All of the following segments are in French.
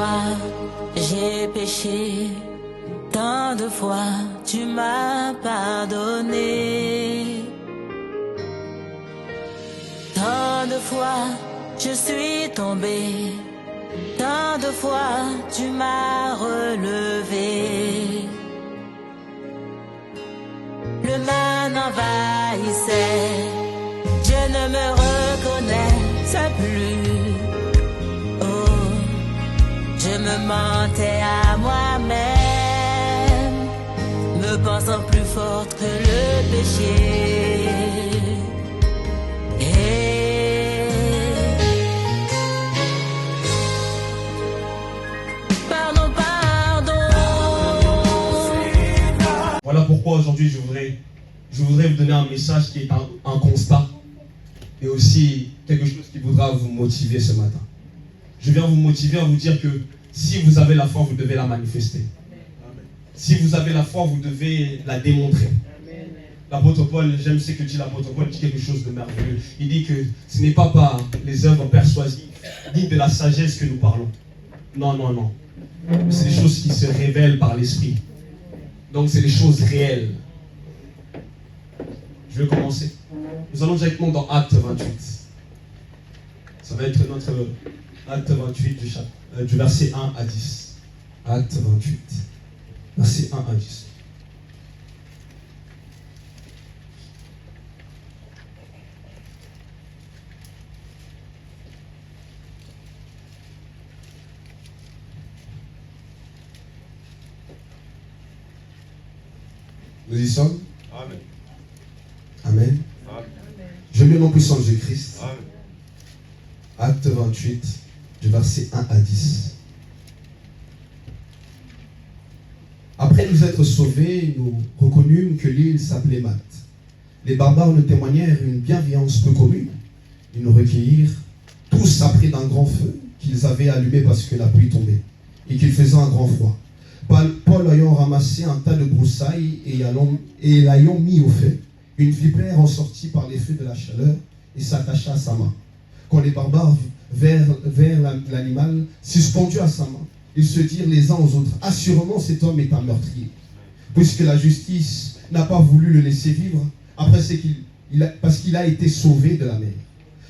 fois j'ai péché, tant de fois tu m'as pardonné. Tant de fois je suis tombé, tant de fois tu m'as relevé. Le mal m'envahissait, je ne me reconnaissais plus. Oh, je me mentais à moi-même, me pensant plus forte que le péché. Voilà pourquoi aujourd'hui je voudrais vous donner un message qui est un constat et aussi quelque chose qui voudra vous motiver ce matin. Je viens vous motiver à vous dire que si vous avez la foi, vous devez la manifester. Si vous avez la foi, vous devez la démontrer. L'apôtre Paul, j'aime ce que dit l'apôtre Paul, dit quelque chose de merveilleux. Il dit que ce n'est pas par les œuvres persuasives, ni de la sagesse que nous parlons. Non, non, non. C'est des choses qui se révèlent par l'esprit. Donc c'est des choses réelles. Je vais commencer. Nous allons directement dans Acte 28. Ça va être notre Acte 28 du verset 1 à 10. Acte 28, verset 1 à 10. Nous y sommes. Amen. Amen. Amen. Je mets le nom puissant de Jésus-Christ. Amen. Acte 28, du verset 1 à 10. Après nous être sauvés, nous reconnûmes que l'île s'appelait Malte. Les barbares nous témoignèrent une bienveillance peu commune. Ils nous recueillirent tous après d'un grand feu qu'ils avaient allumé parce que la pluie tombait et qu'il faisait un grand froid. Paul ayant ramassé un tas de broussailles et l'ayant mis au feu, une vipère en sortit par l'effet de la chaleur et s'attacha à sa main. Quand les barbares vinrent l'animal suspendu à sa main, ils se dirent les uns aux autres, assurément cet homme est un meurtrier, puisque la justice n'a pas voulu le laisser vivre parce qu'il a été sauvé de la mer.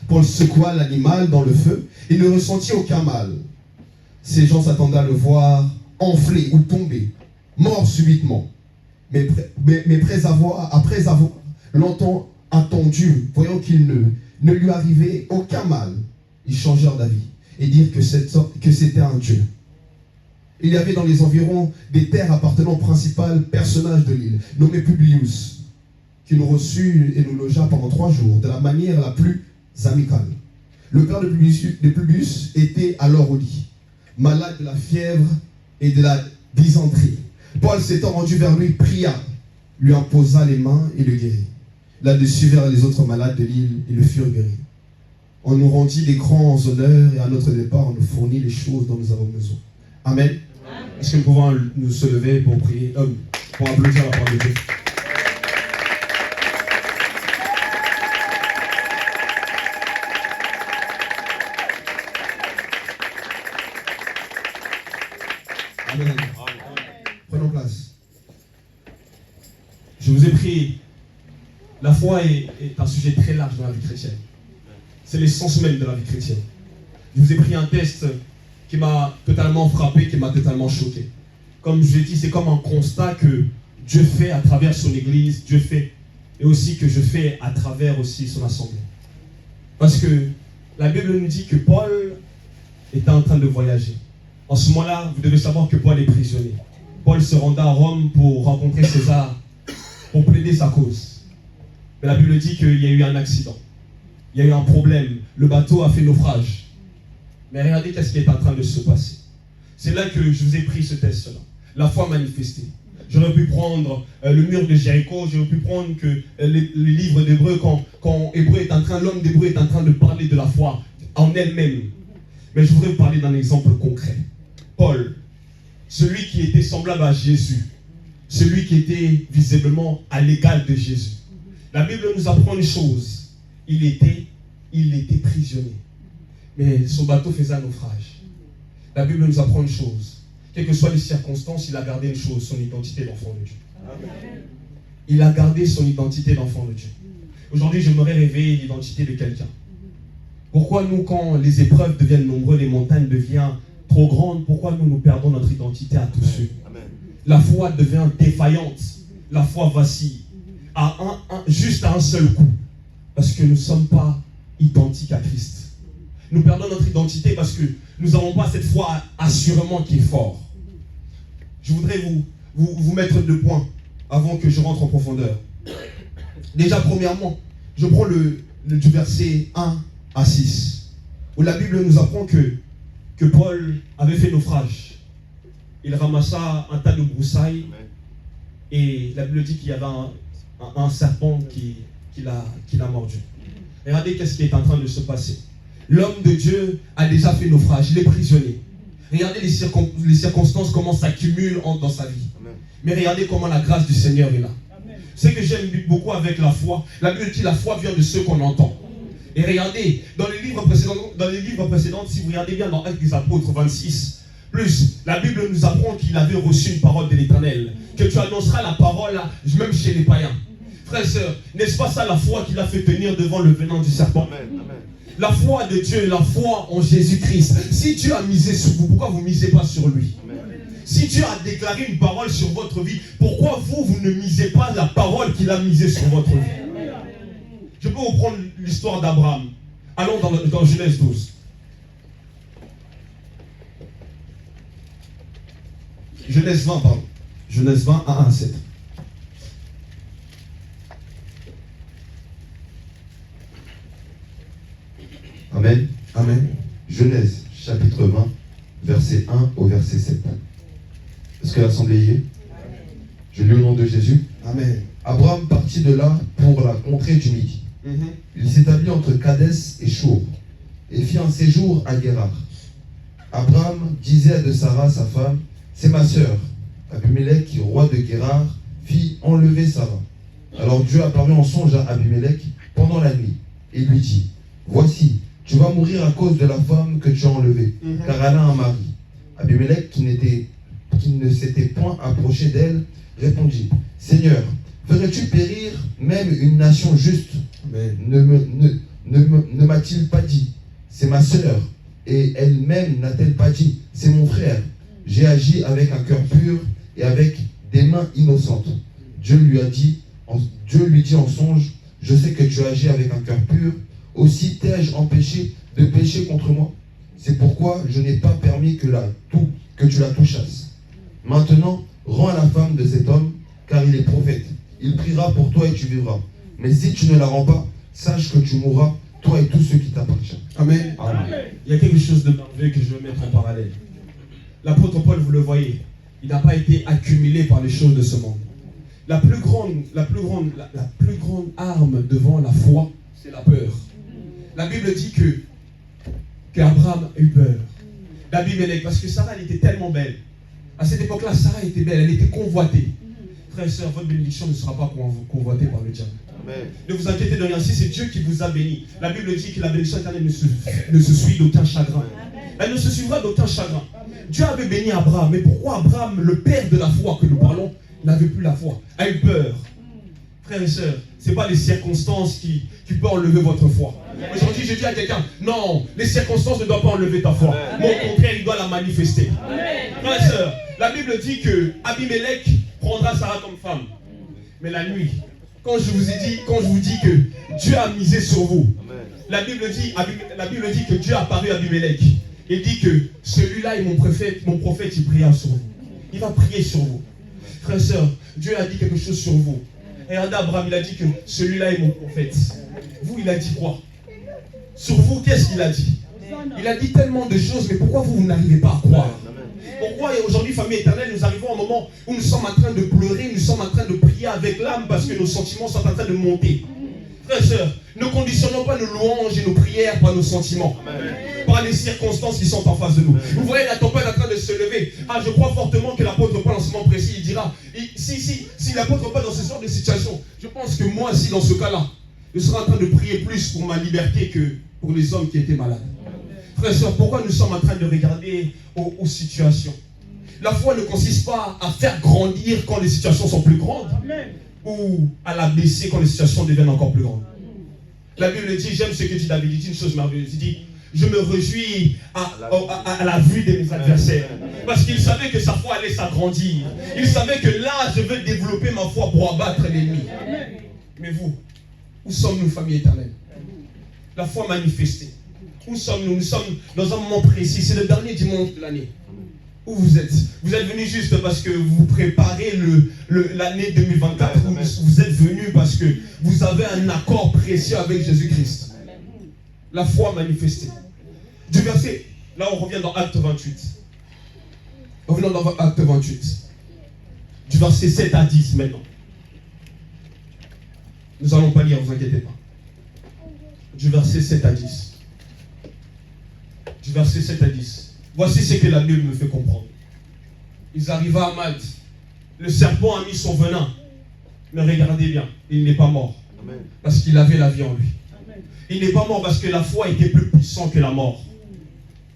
Paul secoua l'animal dans le feu et ne ressentit aucun mal. Ces gens s'attendaient à le voir enflé ou tombé, mort subitement. Mais après avoir longtemps attendu, voyant qu'il ne lui arrivait aucun mal, ils changèrent d'avis et dirent que c'était un Dieu. Il y avait dans les environs des terres appartenant au principal personnage de l'île, nommé Publius, qui nous reçut et nous logea pendant 3 jours, de la manière la plus amicale. Le père de Publius était alors au lit, malade de la fièvre et de la dysenterie. Paul s'étant rendu vers lui, pria, lui imposa les mains et le guérit. Là-dessus vers les autres malades de l'île et le furent guéris. On nous rendit des grands honneurs et à notre départ, on nous fournit les choses dont nous avons besoin. Amen. Amen. Est-ce que nous pouvons nous se lever pour prier, pour applaudir la parole de Dieu? Amen. Prenons place. Je vous ai pris. La foi est un sujet très large dans la vie chrétienne. C'est l'essence même de la vie chrétienne. Je vous ai pris un texte qui m'a totalement frappé, qui m'a totalement choqué. Comme je l'ai dit, c'est comme un constat que Dieu fait à travers son Église, Dieu fait, et aussi que je fais à travers aussi son assemblée. Parce que la Bible nous dit que Paul était en train de voyager. En ce moment-là, vous devez savoir que Paul est prisonnier. Paul se rendait à Rome pour rencontrer César, pour plaider sa cause. Mais la Bible dit qu'il y a eu un accident. Il y a eu un problème. Le bateau a fait naufrage. Mais regardez qu'est-ce qui est en train de se passer. C'est là que je vous ai pris ce test-là. La foi manifestée. J'aurais pu prendre le mur de Jéricho, j'aurais pu prendre que le livre d'Hébreu, quand l'homme d'Hébreu est en train de parler de la foi en elle-même. Mais je voudrais vous parler d'un exemple concret. Paul, celui qui était semblable à Jésus, celui qui était visiblement à l'égal de Jésus. La Bible nous apprend une chose. Il était prisonnier. Mais son bateau faisait un naufrage. La Bible nous apprend une chose. Quelles que soient les circonstances, il a gardé une chose, son identité d'enfant de Dieu. Il a gardé son identité d'enfant de Dieu. Aujourd'hui, j'aimerais réveiller l'identité de quelqu'un. Pourquoi nous, quand les épreuves deviennent nombreuses, les montagnes deviennent trop grandes, pourquoi nous perdons notre identité à tous ceux? La foi devient défaillante. La foi vacille. Juste à un seul coup. Parce que nous ne sommes pas identiques à Christ. Nous perdons notre identité parce que nous n'avons pas cette foi assurément qui est forte. Je voudrais vous mettre 2 points avant que je rentre en profondeur. Déjà, premièrement, je prends du verset 1 à 6, où la Bible nous apprend que Paul avait fait naufrage. Il ramassa un tas de broussailles et la Bible dit qu'il y avait un serpent qui l'a mordu. Regardez qu'est-ce qui est en train de se passer. L'homme de Dieu a déjà fait naufrage, il est prisonnier. Regardez les circonstances, comment s'accumulent dans sa vie. Mais regardez comment la grâce du Seigneur est là. Ce que j'aime beaucoup avec la foi, la Bible dit la foi vient de ceux qu'on entend. Et regardez, dans les livres précédents, si vous regardez bien dans Actes des Apôtres 26, la Bible nous apprend qu'il avait reçu une parole de l'Éternel, que tu annonceras la parole même chez les païens. Frères et sœurs, n'est-ce pas ça la foi qui l'a fait tenir devant le venin du serpent? La foi de Dieu, la foi en Jésus-Christ. Si Dieu a misé sur vous, pourquoi vous ne misez pas sur lui? Si Dieu a déclaré une parole sur votre vie, pourquoi vous ne misez pas la parole qu'il a misée sur votre vie? Je peux vous prendre l'histoire d'Abraham. Allons dans Genèse 12. Genèse 20, pardon. Genèse 20, 1 à 7. Amen. Amen. Genèse, chapitre 20, verset 1 au verset 7. Est-ce que l'assemblée y est? Je lis au nom de Jésus. Amen. Abraham partit de là pour la contrée du Midi. Il s'établit entre Kadès et Chour, et fit un séjour à Guérar. Abraham disait de Sarah, sa femme, c'est ma sœur. Abimelech, roi de Guérar, fit enlever Sarah. Alors Dieu apparut en songe à Abimelech pendant la nuit, et lui dit, voici, tu vas mourir à cause de la femme que tu as enlevée, car elle a un mari. Abimelech, qui ne s'était point approché d'elle, répondit, Seigneur, ferais-tu périr même une nation juste? Ne m'a-t-il pas dit, c'est ma sœur, et elle-même n'a-t-elle pas dit, c'est mon frère? J'ai agi avec un cœur pur et avec des mains innocentes. Dieu lui dit en songe, je sais que tu as agi avec un cœur pur, aussi t'ai-je empêché de pécher contre moi? C'est pourquoi je n'ai pas permis que tu la touchasses. Maintenant, rends à la femme de cet homme, car il est prophète. Il priera pour toi et tu vivras. Mais si tu ne la rends pas, sache que tu mourras, toi et tous ceux qui t'appartiennent. Amen. Amen. Il y a quelque chose de merveilleux que je veux mettre en parallèle. L'apôtre Paul, vous le voyez, il n'a pas été accumulé par les choses de ce monde. La plus grande arme devant la foi, c'est la peur. La Bible dit qu'Abraham a eu peur d'Abimelech, parce que Sarah, elle était tellement belle. À cette époque-là, Sarah était belle, elle était convoitée. Frères et sœurs, votre bénédiction ne sera pas convoitée par le diable. Amen. Ne vous inquiétez de rien, si c'est Dieu qui vous a béni. La Bible dit que la bénédiction éternelle ne se suit d'aucun chagrin. Elle ne se suivra d'aucun chagrin. Dieu avait béni Abraham, mais pourquoi Abraham, le père de la foi que nous parlons, n'avait plus la foi, a eu peur? Frères et sœurs, ce n'est pas les circonstances qui peuvent enlever votre foi. Aujourd'hui, je dis à quelqu'un, non, les circonstances ne doivent pas enlever ta foi. Mais au contraire, il doit la manifester. Frères et sœurs, la Bible dit que Abimelech prendra Sarah comme femme. Mais la nuit, quand je vous dis que Dieu a misé sur vous, la Bible dit que Dieu a apparu à Abimelech. Il dit que celui-là est mon prophète, il priera sur vous. Il va prier sur vous. Frères et sœurs, Dieu a dit quelque chose sur vous. Regardez Abraham, il a dit que celui-là est mon prophète. Vous, il a dit quoi? Sur vous, qu'est-ce qu'il a dit? Il a dit tellement de choses, mais pourquoi vous n'arrivez pas à croire? Pourquoi aujourd'hui, famille éternelle, nous arrivons à un moment où nous sommes en train de pleurer, nous sommes en train de prier avec l'âme parce que nos sentiments sont en train de monter? Frères et sœurs, ne conditionnons pas nos louanges et nos prières par nos sentiments, par les circonstances qui sont en face de nous. Vous voyez la tempête en train de se lever. Je crois fortement que l'apôtre Paul, en ce moment précis, il dira, si l'apôtre Paul dans ce genre de situation, je pense que moi, si dans ce cas-là, je serai en train de prier plus pour ma liberté que pour les hommes qui étaient malades. Frères et sœurs, pourquoi nous sommes en train de regarder aux situations? La foi ne consiste pas à faire grandir quand les situations sont plus grandes. Amen. Ou à la baisser quand les situations deviennent encore plus grandes. La Bible dit, j'aime ce que dit David, il dit une chose merveilleuse. Il dit, je me réjouis à la vue de mes adversaires. Parce qu'il savait que sa foi allait s'agrandir. Il savait que là, je veux développer ma foi pour abattre l'ennemi. Mais vous, où sommes-nous, famille éternelle? La foi manifestée. Où sommes-nous? Nous sommes dans un moment précis. C'est le dernier dimanche de l'année. Où vous êtes? Vous êtes venus juste parce que vous préparez l'année 2024. Vous êtes venus parce que vous avez un accord précieux avec Jésus-Christ. La foi manifestée. Du verset, là on revient dans Acte 28. Revenons dans Acte 28. Du verset 7 à 10 maintenant. Nous n'allons pas lire, ne vous inquiétez pas. Du verset 7 à 10. Du verset 7 à 10. Voici ce que la Bible me fait comprendre. Ils arrivaient à Malte. Le serpent a mis son venin. Mais regardez bien, il n'est pas mort. Amen. Parce qu'il avait la vie en lui. Amen. Il n'est pas mort parce que la foi était plus puissante que la mort.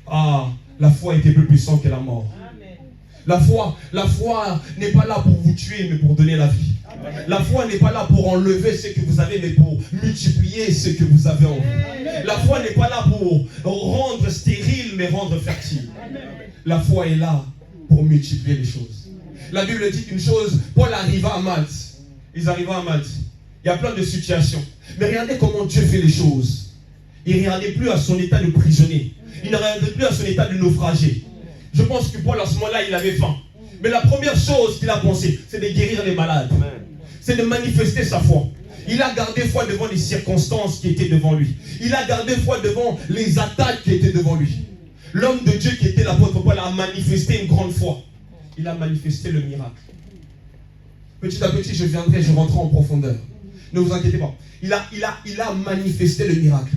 Ah, la foi était plus puissante que la mort. Amen. La foi n'est pas là pour vous tuer, mais pour donner la vie. Amen. La foi n'est pas là pour enlever ce que vous avez, mais pour multiplier ce que vous avez en vous. Amen. La foi n'est pas là pour rendre stérile, mais rendre fertile. Amen. La foi est là pour multiplier les choses. La Bible dit une chose, Paul arriva à Malte. Ils arrivaient à Malte. Il y a plein de situations. Mais regardez comment Dieu fait les choses. Il ne regardait plus à son état de prisonnier. Il ne regardait plus à son état de naufragé. Je pense que Paul, à ce moment-là, il avait faim. Mais la première chose qu'il a pensé, c'est de guérir les malades. C'est de manifester sa foi. Il a gardé foi devant les circonstances qui étaient devant lui. Il a gardé foi devant les attaques qui étaient devant lui. L'homme de Dieu qui était l'apôtre Paul a manifesté une grande foi. Il a manifesté le miracle. Petit à petit, je rentrerai en profondeur. Ne vous inquiétez pas. Il a manifesté le miracle.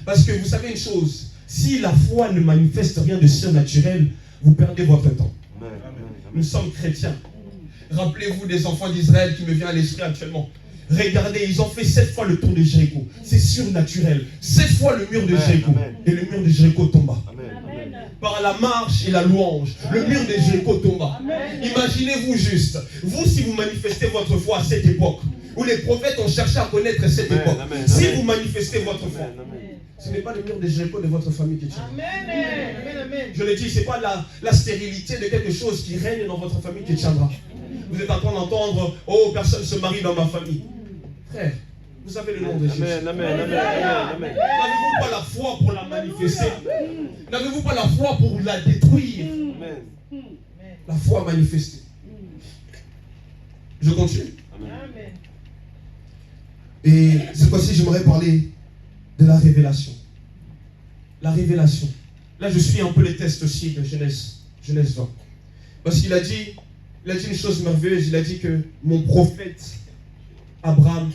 Parce que vous savez une chose, si la foi ne manifeste rien de surnaturel, vous perdez votre temps. Amen. Nous sommes chrétiens. Rappelez-vous des enfants d'Israël qui me viennent à l'esprit actuellement. Regardez, ils ont fait 7 fois le tour de Jéricho. C'est surnaturel. 7 fois le mur de Jéricho. Et le mur de Jéricho tomba. Par la marche et la louange, le mur de Jéricho tomba. Imaginez-vous juste, vous si vous manifestez votre foi à cette époque, où les prophètes ont cherché à connaître cette époque, si vous manifestez votre foi, ce n'est pas le mur de Jéricho de votre famille qui tient. Je le dis, ce n'est pas la stérilité de quelque chose qui règne dans votre famille qui tiendra. Vous êtes en train d'entendre, oh, personne ne se marie dans ma famille. Frère, vous savez le nom de Jésus. N'avez-vous pas la foi pour la manifester? N'avez-vous pas la foi pour la détruire? La foi manifestée. Je continue. Et cette fois-ci, j'aimerais parler de la révélation. La révélation. Là, je suis un peu les tests aussi de Genèse 20. Parce qu'il a dit une chose merveilleuse. Il a dit que mon prophète Abraham,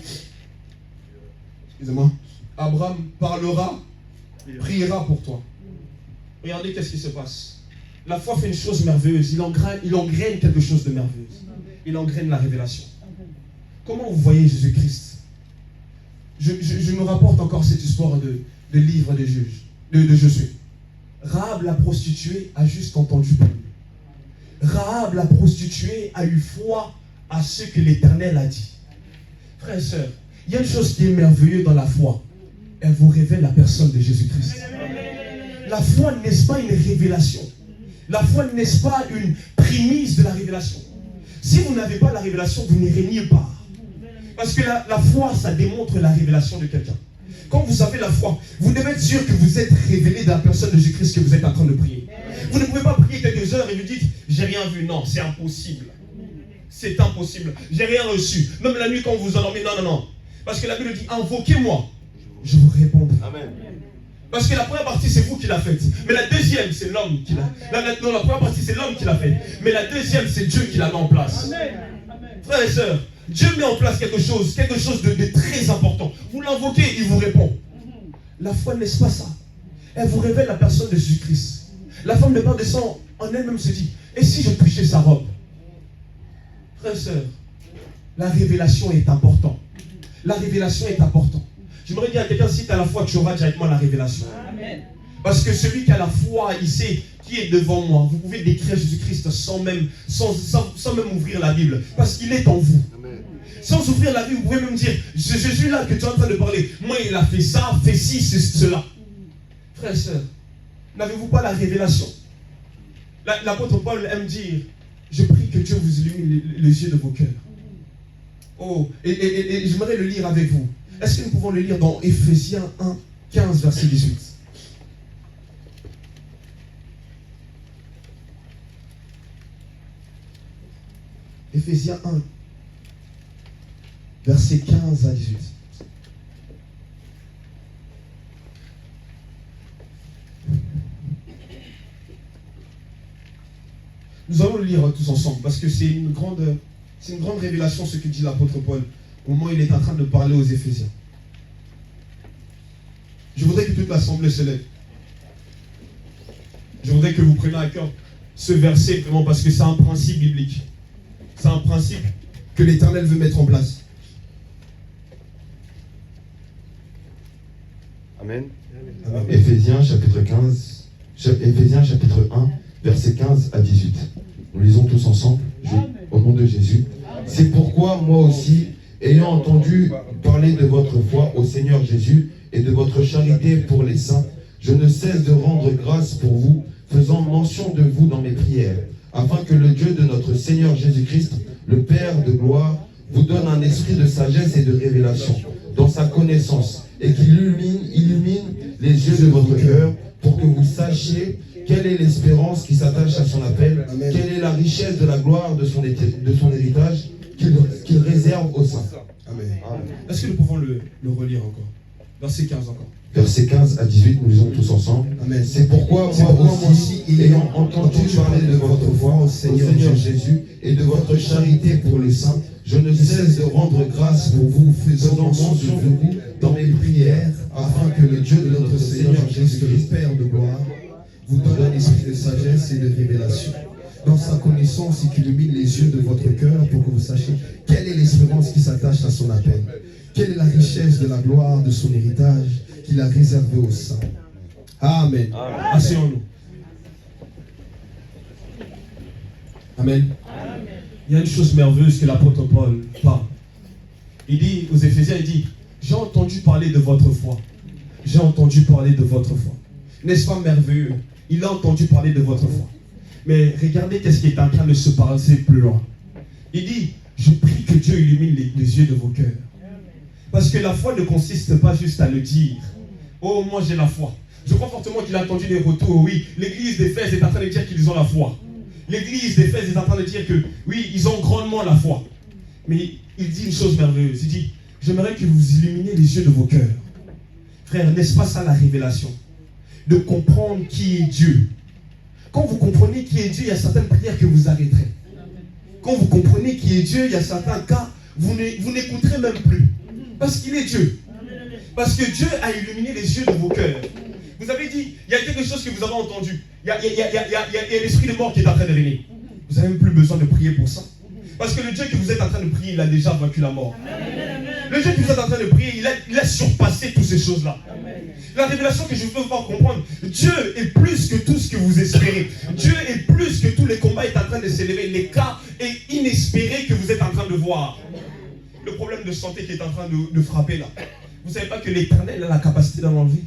Abraham parlera, priera pour toi. Regardez qu'est-ce qui se passe. La foi fait une chose merveilleuse. Il engraine quelque chose de merveilleux. Il engraine la révélation. Comment vous voyez Jésus-Christ? Je me rapporte encore cette histoire de livre de Josué. Rahab la prostituée a juste entendu parler. Rahab la prostituée a eu foi à ce que l'Éternel a dit. Frères et sœurs, il y a une chose qui est merveilleuse dans la foi. Elle vous révèle la personne de Jésus-Christ. La foi n'est-ce pas une révélation? La foi n'est-ce pas une prémisse de la révélation? Si vous n'avez pas la révélation, vous n'irez nulle part. Parce que la foi, ça démontre la révélation de quelqu'un. Quand vous avez la foi, vous devez être sûr que vous êtes révélé de la personne de Jésus-Christ que vous êtes en train de prier. Vous ne pouvez pas prier quelques heures et vous dites, j'ai rien vu. Non, c'est impossible. C'est impossible. J'ai rien reçu. Même la nuit quand vous vous endormez, non. Parce que la Bible dit, invoquez-moi, je vous répondrai. Amen. Parce que la première partie, c'est vous qui la faites. Mais la deuxième, c'est l'homme qui l'a fait. Non, la première partie, c'est l'homme qui l'a fait. Mais la deuxième, c'est Dieu qui l'a mis en place. Amen. Frères et sœurs, Dieu met en place quelque chose de très important. Vous l'invoquez, il vous répond. La foi, n'est-ce pas ça? Elle vous révèle la personne de Jésus-Christ. La femme de Père de sang, en elle-même se dit, et si je touchais sa robe? Frères et sœurs, la révélation est importante. La révélation est importante. J'aimerais dire à quelqu'un, si tu as la foi, tu auras directement la révélation. Amen. Parce que celui qui a la foi, il sait qui est devant moi. Vous pouvez décrire Jésus-Christ sans même ouvrir la Bible. Parce qu'il est en vous. Amen. Sans ouvrir la Bible, vous pouvez même dire, ce Jésus-là que tu es en train de parler, moi il a fait ça, fait ci, c'est cela. Frères et sœurs, n'avez-vous pas la révélation? L'apôtre Paul aime dire, je prie que Dieu vous illumine les yeux de vos cœurs. Oh, et j'aimerais le lire avec vous. Est-ce que nous pouvons le lire dans Éphésiens 1, 15, verset 18? Éphésiens 1, verset 15 à 18. Nous allons le lire tous ensemble parce que c'est une grande révélation ce que dit l'apôtre Paul au moment où il est en train de parler aux Éphésiens. Je voudrais que toute l'assemblée se lève. Je voudrais que vous preniez à cœur ce verset vraiment parce que c'est un principe biblique. C'est un principe que l'Éternel veut mettre en place. Amen. Amen. Éphésiens chapitre 1, verset 15 à 18. Nous lisons tous ensemble, au nom de Jésus. C'est pourquoi moi aussi, ayant entendu parler de votre foi au Seigneur Jésus et de votre charité pour les saints, je ne cesse de rendre grâce pour vous, faisant mention de vous dans mes prières, afin que le Dieu de notre Seigneur Jésus-Christ, le Père de gloire, vous donne un esprit de sagesse et de révélation dans sa connaissance, et qu'il illumine les yeux de votre cœur, pour que vous sachiez quelle est l'espérance qui s'attache à son appel, Amen. quelle est la richesse de la gloire de son héritage qu'il réserve aux saints. Amen. Amen. Est-ce que nous pouvons le relire encore? Verset 15 encore. Versets 15 à 18, nous lisons tous ensemble. Amen. C'est pourquoi moi aussi, ayant entendu parler de votre foi au Seigneur Jésus et de votre charité pour les saints, je ne cesse de rendre grâce pour vous, faisant mention de vous dans mes prières, afin que le Dieu de notre Seigneur Jésus-Christ, Père de gloire, vous donne un esprit de sagesse et de révélation. Dans sa connaissance, et qu'il illumine les yeux de votre cœur pour que vous sachiez quelle est l'espérance qui s'attache à son appel. Quelle est la richesse de la gloire de son héritage qu'il a réservé aux saints. Amen. Asseyons-nous. Amen. Il y a une chose merveilleuse que l'apôtre Paul parle. Il dit aux Éphésiens, il dit, j'ai entendu parler de votre foi. J'ai entendu parler de votre foi. N'est-ce pas merveilleux? Il a entendu parler de votre foi. Mais regardez qu'est-ce qui est en train de se passer plus loin. Il dit, je prie que Dieu illumine les yeux de vos cœurs. Parce que la foi ne consiste pas juste à le dire. Oh, moi j'ai la foi. Je crois fortement qu'il a entendu des retours. Oui, l'église d'Éphèse est en train de dire qu'ils ont la foi. L'église d'Éphèse est en train de dire que, oui, ils ont grandement la foi. Mais il dit une chose merveilleuse. Il dit, j'aimerais que vous illuminiez les yeux de vos cœurs. Frère, n'est-ce pas ça la révélation? De comprendre qui est Dieu. Quand vous comprenez qui est Dieu, il y a certaines prières que vous arrêterez. Quand vous comprenez qui est Dieu, il y a certains cas, vous n'écouterez même plus. Parce qu'il est Dieu. Parce que Dieu a illuminé les yeux de vos cœurs. Vous avez dit, il y a quelque chose que vous avez entendu. Il y a l'esprit de mort qui est en train de venir. Vous n'avez même plus besoin de prier pour ça. Parce que le Dieu que vous êtes en train de prier, il a déjà vaincu la mort. Le Dieu que vous êtes en train de prier, il a surpassé toutes ces choses-là. La révélation que je veux vous faire comprendre, Dieu est plus que tout ce que vous espérez. Dieu est plus que tous les combats est en train de s'élever. Les cas inespérés que vous êtes en train de voir. Le problème de santé qui est en train de frapper là. Vous ne savez pas que l'Éternel a la capacité de l'enlever?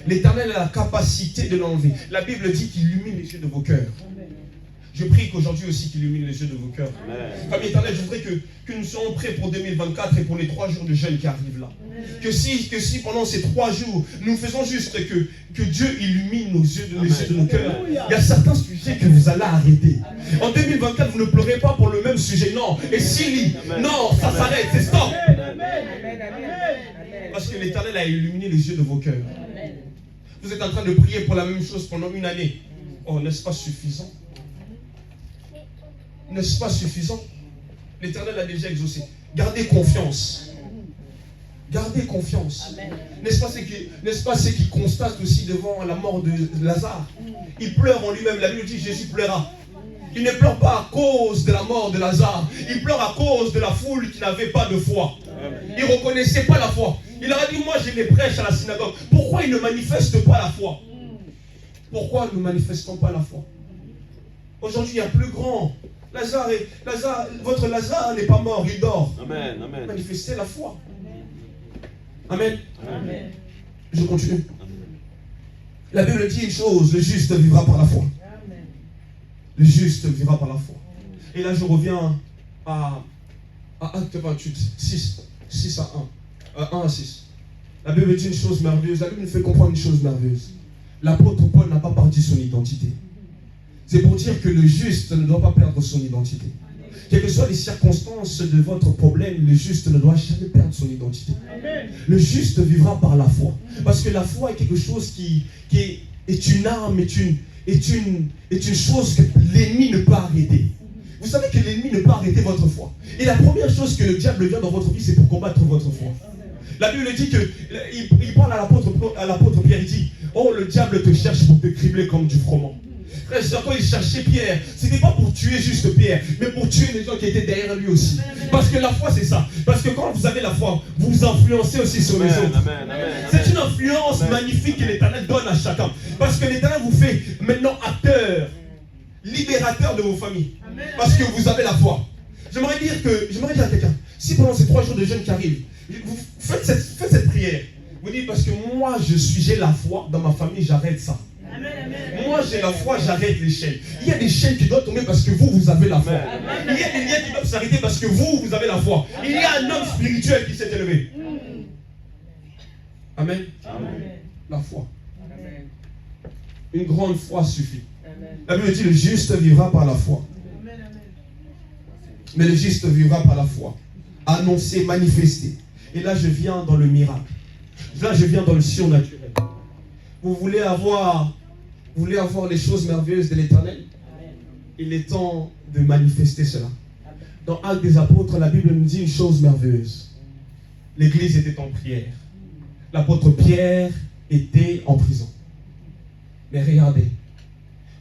L'Éternel a la capacité de l'enlever. La Bible dit qu'il illumine les yeux de vos cœurs. Je prie qu'aujourd'hui aussi qu'il illumine les yeux de vos cœurs. Famille Éternelle, je voudrais que nous soyons prêts pour 2024 et pour les 3 jours de jeûne qui arrivent là. Que si pendant ces 3 jours, nous faisons juste que Dieu illumine les yeux de nos cœurs. Il y a certains sujets que vous allez arrêter. En 2024, vous ne pleurez pas pour le même sujet. Non. Et si, non, ça s'arrête, c'est stop. Parce que l'Éternel a illuminé les yeux de vos cœurs. Vous êtes en train de prier pour la même chose pendant une année. Oh, n'est-ce pas suffisant? N'est-ce pas suffisant? L'Éternel a déjà exaucé. Gardez confiance. Gardez confiance. N'est-ce pas ce qui constate aussi devant la mort de Lazare? Il pleure en lui-même. La Bible dit Jésus pleura. Il ne pleure pas à cause de la mort de Lazare. Il pleure à cause de la foule qui n'avait pas de foi. Il ne reconnaissait pas la foi. Il leur a dit, moi je les prêche à la synagogue. Pourquoi ils ne manifestent pas la foi? Pourquoi nous ne manifestons pas la foi? Aujourd'hui, il y a plus grand. Votre Lazare n'est pas mort, il dort. Amen, amen. Manifestez la foi. Amen. Amen. Je continue. La Bible dit une chose, le juste vivra par la foi. Amen. Le juste vivra par la foi. Et là, je reviens à Acte 28, 6 à 1. 1 à 6. La Bible dit une chose merveilleuse. La Bible nous fait comprendre une chose merveilleuse. L'apôtre Paul n'a pas perdu son identité. C'est pour dire que le juste ne doit pas perdre son identité. Quelles que soient les circonstances de votre problème, le juste ne doit jamais perdre son identité. Le juste vivra par la foi. Parce que la foi est quelque chose qui est une arme, est une chose que l'ennemi ne peut arrêter. Vous savez que l'ennemi ne peut arrêter votre foi. Et la première chose que le diable vient dans votre vie, c'est pour combattre votre foi. La Bible dit qu'il parle à l'apôtre Pierre, il dit, oh, le diable te cherche pour te cribler comme du froment. Frère, quand il cherchait Pierre, ce n'était pas pour tuer juste Pierre, mais pour tuer les gens qui étaient derrière lui aussi. Parce que la foi, c'est ça. Parce que quand vous avez la foi, vous influencez aussi sur les autres. C'est une influence magnifique que l'Éternel donne à chacun. Parce que l'Éternel vous fait maintenant acteur, libérateur de vos familles. Parce que vous avez la foi. J'aimerais dire à quelqu'un, si pendant ces 3 jours de jeûne qui arrivent, vous faites cette prière, vous dites, parce que moi j'ai la foi, dans ma famille j'arrête ça. Moi j'ai la foi, j'arrête les chaînes. Il y a des chaînes qui doivent tomber parce que vous avez la foi. Il y a des liens qui doivent s'arrêter parce que vous avez la foi. Il y a un homme spirituel qui s'est élevé. Amen. La foi. Une grande foi suffit. La Bible dit, le juste vivra par la foi. Mais le juste vivra par la foi. Annoncer, manifester. Et là je viens dans le miracle. Là je viens dans le surnaturel. Vous voulez avoir les choses merveilleuses de l'Éternel? Il est temps de manifester cela. Dans Actes des Apôtres, la Bible nous dit une chose merveilleuse. L'église était en prière. L'apôtre Pierre était en prison. Mais regardez,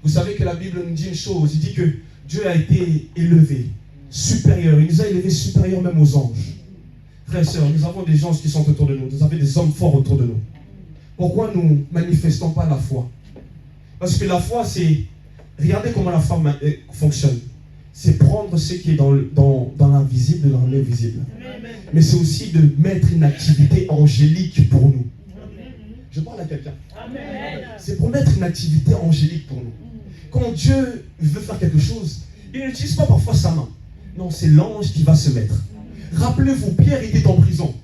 vous savez que la Bible nous dit une chose. Il dit que Dieu a été élevé, supérieur. Il nous a élevés supérieurs même aux anges. Frères et sœurs, nous avons des gens qui sont autour de nous. Nous avons des hommes forts autour de nous. Pourquoi nous ne manifestons pas la foi? Parce que la foi, c'est... Regardez comment la foi fonctionne. C'est prendre ce qui est dans l'invisible et dans l'invisible. Mais c'est aussi de mettre une activité angélique pour nous. Je parle à quelqu'un. C'est pour mettre une activité angélique pour nous. Quand Dieu veut faire quelque chose, il n'utilise pas parfois sa main. Non, c'est l'ange qui va se mettre. Rappelez-vous, Pierre était en prison.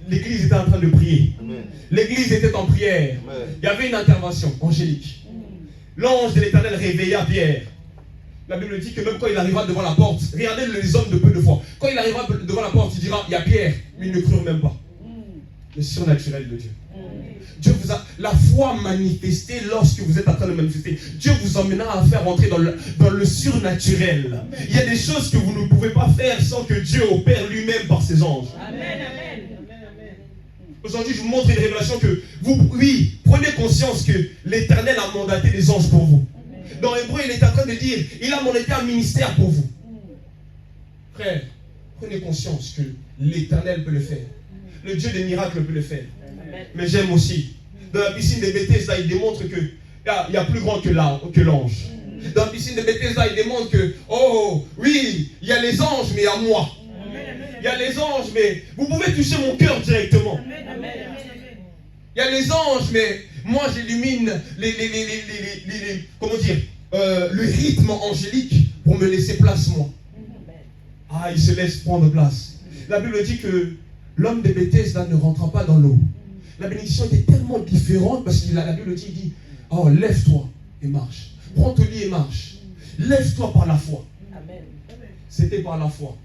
L'église était en train de prier. L'église était en prière. Il y avait une intervention angélique. L'ange de l'Éternel réveilla Pierre. La Bible dit que même quand il arriva devant la porte, regardez les hommes de peu de foi. Quand il arriva devant la porte, il dira, il y a Pierre. Mais ils ne crurent même pas. Le surnaturel de Dieu. Dieu vous a la foi manifestée lorsque vous êtes en train de manifester. Dieu vous emmènera à faire entrer dans le surnaturel. Il y a des choses que vous ne pouvez pas faire sans que Dieu opère lui-même par ses anges. Amen. Aujourd'hui, je vous montre une révélation que prenez conscience que l'Éternel a mandaté des anges pour vous. Dans Hébreu, il est en train de dire, il a mandaté un ministère pour vous. Frère, prenez conscience que l'Éternel peut le faire. Le Dieu des miracles peut le faire. Mais j'aime aussi, dans la piscine de Bethesda, il démontre qu'il y a plus grand que l'ange. Dans la piscine de Bethesda, il démontre que, oh oui, il y a les anges, mais il y a moi. Il y a les anges, mais vous pouvez toucher mon cœur directement. Il y a les anges, mais moi j'illumine le rythme angélique pour me laisser place moi. Ah, il se laisse prendre place. La Bible dit que l'homme de Bethesda ne rentra pas dans l'eau. La bénédiction était tellement différente parce que la Bible dit, oh, lève-toi et marche. Prends ton lit et marche. Lève-toi par la foi. C'était par la foi.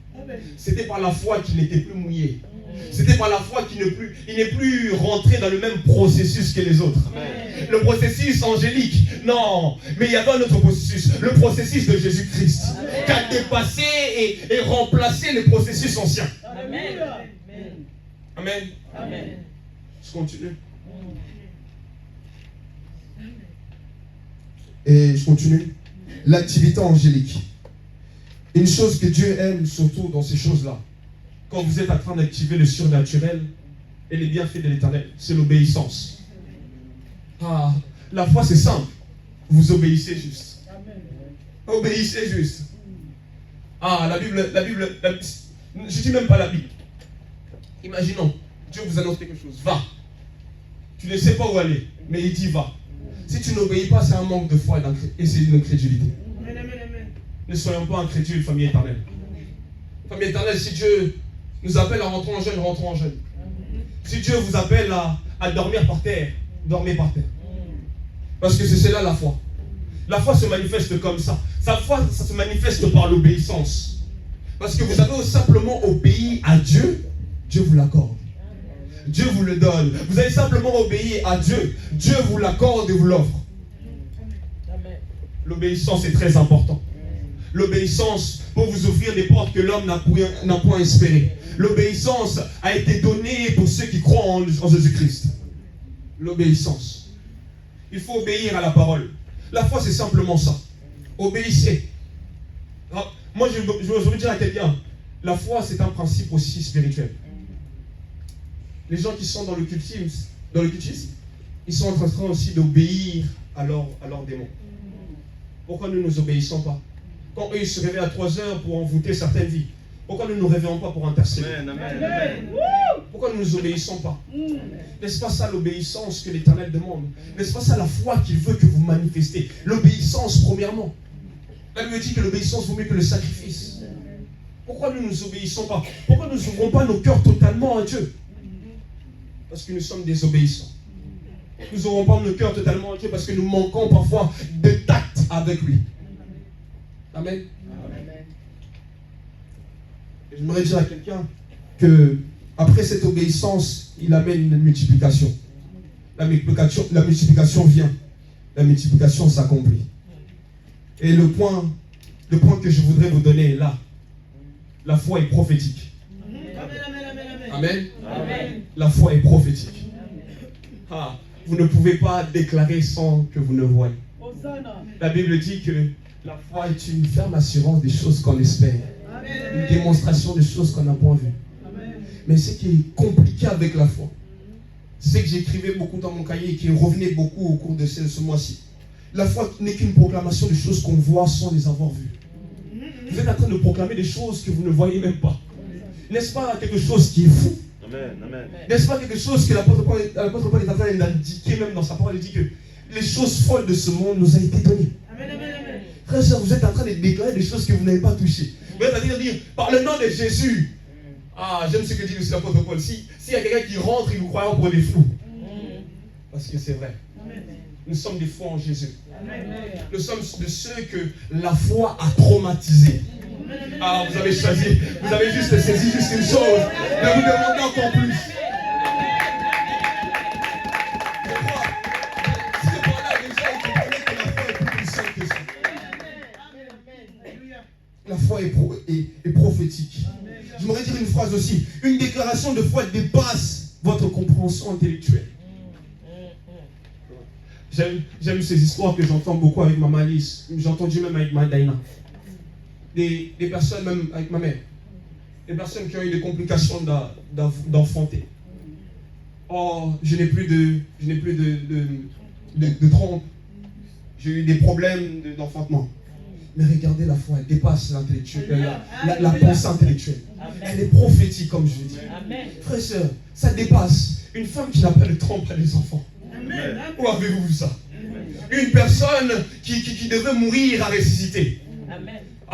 C'était par la foi qu'il n'était plus mouillé. C'était par la foi qu'il n'est plus rentré dans le même processus que les autres. Amen. Le processus angélique, non. Mais il y avait un autre processus. Le processus de Jésus-Christ. Qui a dépassé et remplacé les processus anciens. Amen. Amen. Amen. Je continue. Et je continue. L'activité angélique. Une chose que Dieu aime surtout dans ces choses-là, quand vous êtes en train d'activer le surnaturel et les bienfaits de l'Éternel, c'est l'obéissance. Ah, La foi, c'est simple. Vous obéissez juste. Obéissez juste. Ah, la Bible, je dis même pas la Bible. Imaginons, Dieu vous annonce quelque chose. Va. Tu ne sais pas où aller, mais il dit va. Si tu n'obéis pas, c'est un manque de foi et c'est une incrédulité. Ne soyons pas incrédules, famille éternelle. Famille éternelle, si Dieu nous appelle à rentrer en jeûne, rentrons en jeûne. Si Dieu vous appelle à dormir par terre, dormez par terre. Parce que c'est cela la foi. La foi se manifeste comme ça. Sa foi, ça se manifeste par l'obéissance. Parce que vous avez simplement obéi à Dieu, Dieu vous l'accorde. Dieu vous le donne. Vous avez simplement obéi à Dieu, Dieu vous l'accorde et vous l'offre. L'obéissance est très important. L'obéissance pour vous ouvrir des portes que l'homme n'a point espérées. L'obéissance a été donnée pour ceux qui croient en Jésus-Christ. L'obéissance. Il faut obéir à la parole. La foi, c'est simplement ça. Obéissez. Alors, moi, je veux dire à quelqu'un, la foi, c'est un principe aussi spirituel. Les gens qui sont dans le cultisme, ils sont en train aussi d'obéir à leurs démons. Pourquoi nous ne nous obéissons pas? Quand eux ils se réveillent à 3 heures pour envoûter certaines vies, pourquoi nous ne nous réveillons pas pour intercéder? Pourquoi nous ne nous obéissons pas? N'est-ce pas ça l'obéissance que l'Éternel demande? N'est-ce pas ça la foi qu'il veut que vous manifestez? L'obéissance premièrement. La Bible dit que l'obéissance vaut mieux que le sacrifice. Pourquoi nous ne nous obéissons pas? Pourquoi nous n'ouvrons pas nos cœurs totalement à Dieu? Parce que nous sommes désobéissants. Nous n'ouvrons pas nos cœurs totalement à Dieu parce que nous manquons parfois de tact avec lui. Amen. Et j'aimerais dire à quelqu'un que après cette obéissance, il amène une multiplication. La multiplication vient. La multiplication s'accomplit. Et le point que je voudrais vous donner est là. La foi est prophétique. Amen. Amen. La foi est prophétique. Ah, vous ne pouvez pas déclarer sans que vous ne voyez. La Bible dit que la foi est une ferme assurance des choses qu'on espère. Une démonstration des choses qu'on n'a point vues. Mais ce qui est compliqué avec la foi, c'est que j'écrivais beaucoup dans mon cahier et qui revenait beaucoup au cours de ce mois-ci. La foi n'est qu'une proclamation des choses qu'on voit sans les avoir vues. Vous êtes en train de proclamer des choses que vous ne voyez même pas. N'est-ce pas quelque chose qui est fou? N'est-ce pas quelque chose que l'apôtre Paul est en train d'indiquer même dans sa parole? Il dit que les choses folles de ce monde nous ont été données. Frères et sœurs, vous êtes en train de déclarer des choses que vous n'avez pas touchées. Vous êtes en train de dire, par le nom de Jésus. Ah, j'aime ce que dit l'apôtre Paul. S'il y a quelqu'un qui rentre, il nous croit pour des fous. Parce que c'est vrai. Nous sommes des foi en Jésus. Nous sommes de ceux que la foi a traumatisés. Ah, vous avez choisi, vous avez juste saisi juste une chose, mais vous demandez encore plus. C'est pour là déjà, il faut connaître que la foi est plus puissante que ça. La foi est prophétique. J'aimerais dire une phrase aussi. Une déclaration de foi dépasse votre compréhension intellectuelle. J'aime ces histoires que j'entends beaucoup avec Maman Alice. J'ai entendu même avec ma Daina. Des personnes, même avec ma mère, des personnes qui ont eu des complications d'enfanter. Oh, je n'ai plus de trompe. J'ai eu des problèmes d'enfantement. Mais regardez la foi, elle dépasse l'intellectuel, la pensée intellectuelle. Elle est prophétique, comme je le dis. Frères et sœurs, ça dépasse. Une femme qui n'a pas de trompe à des enfants. Où avez-vous vu ça? Une personne qui devait mourir a ressuscité.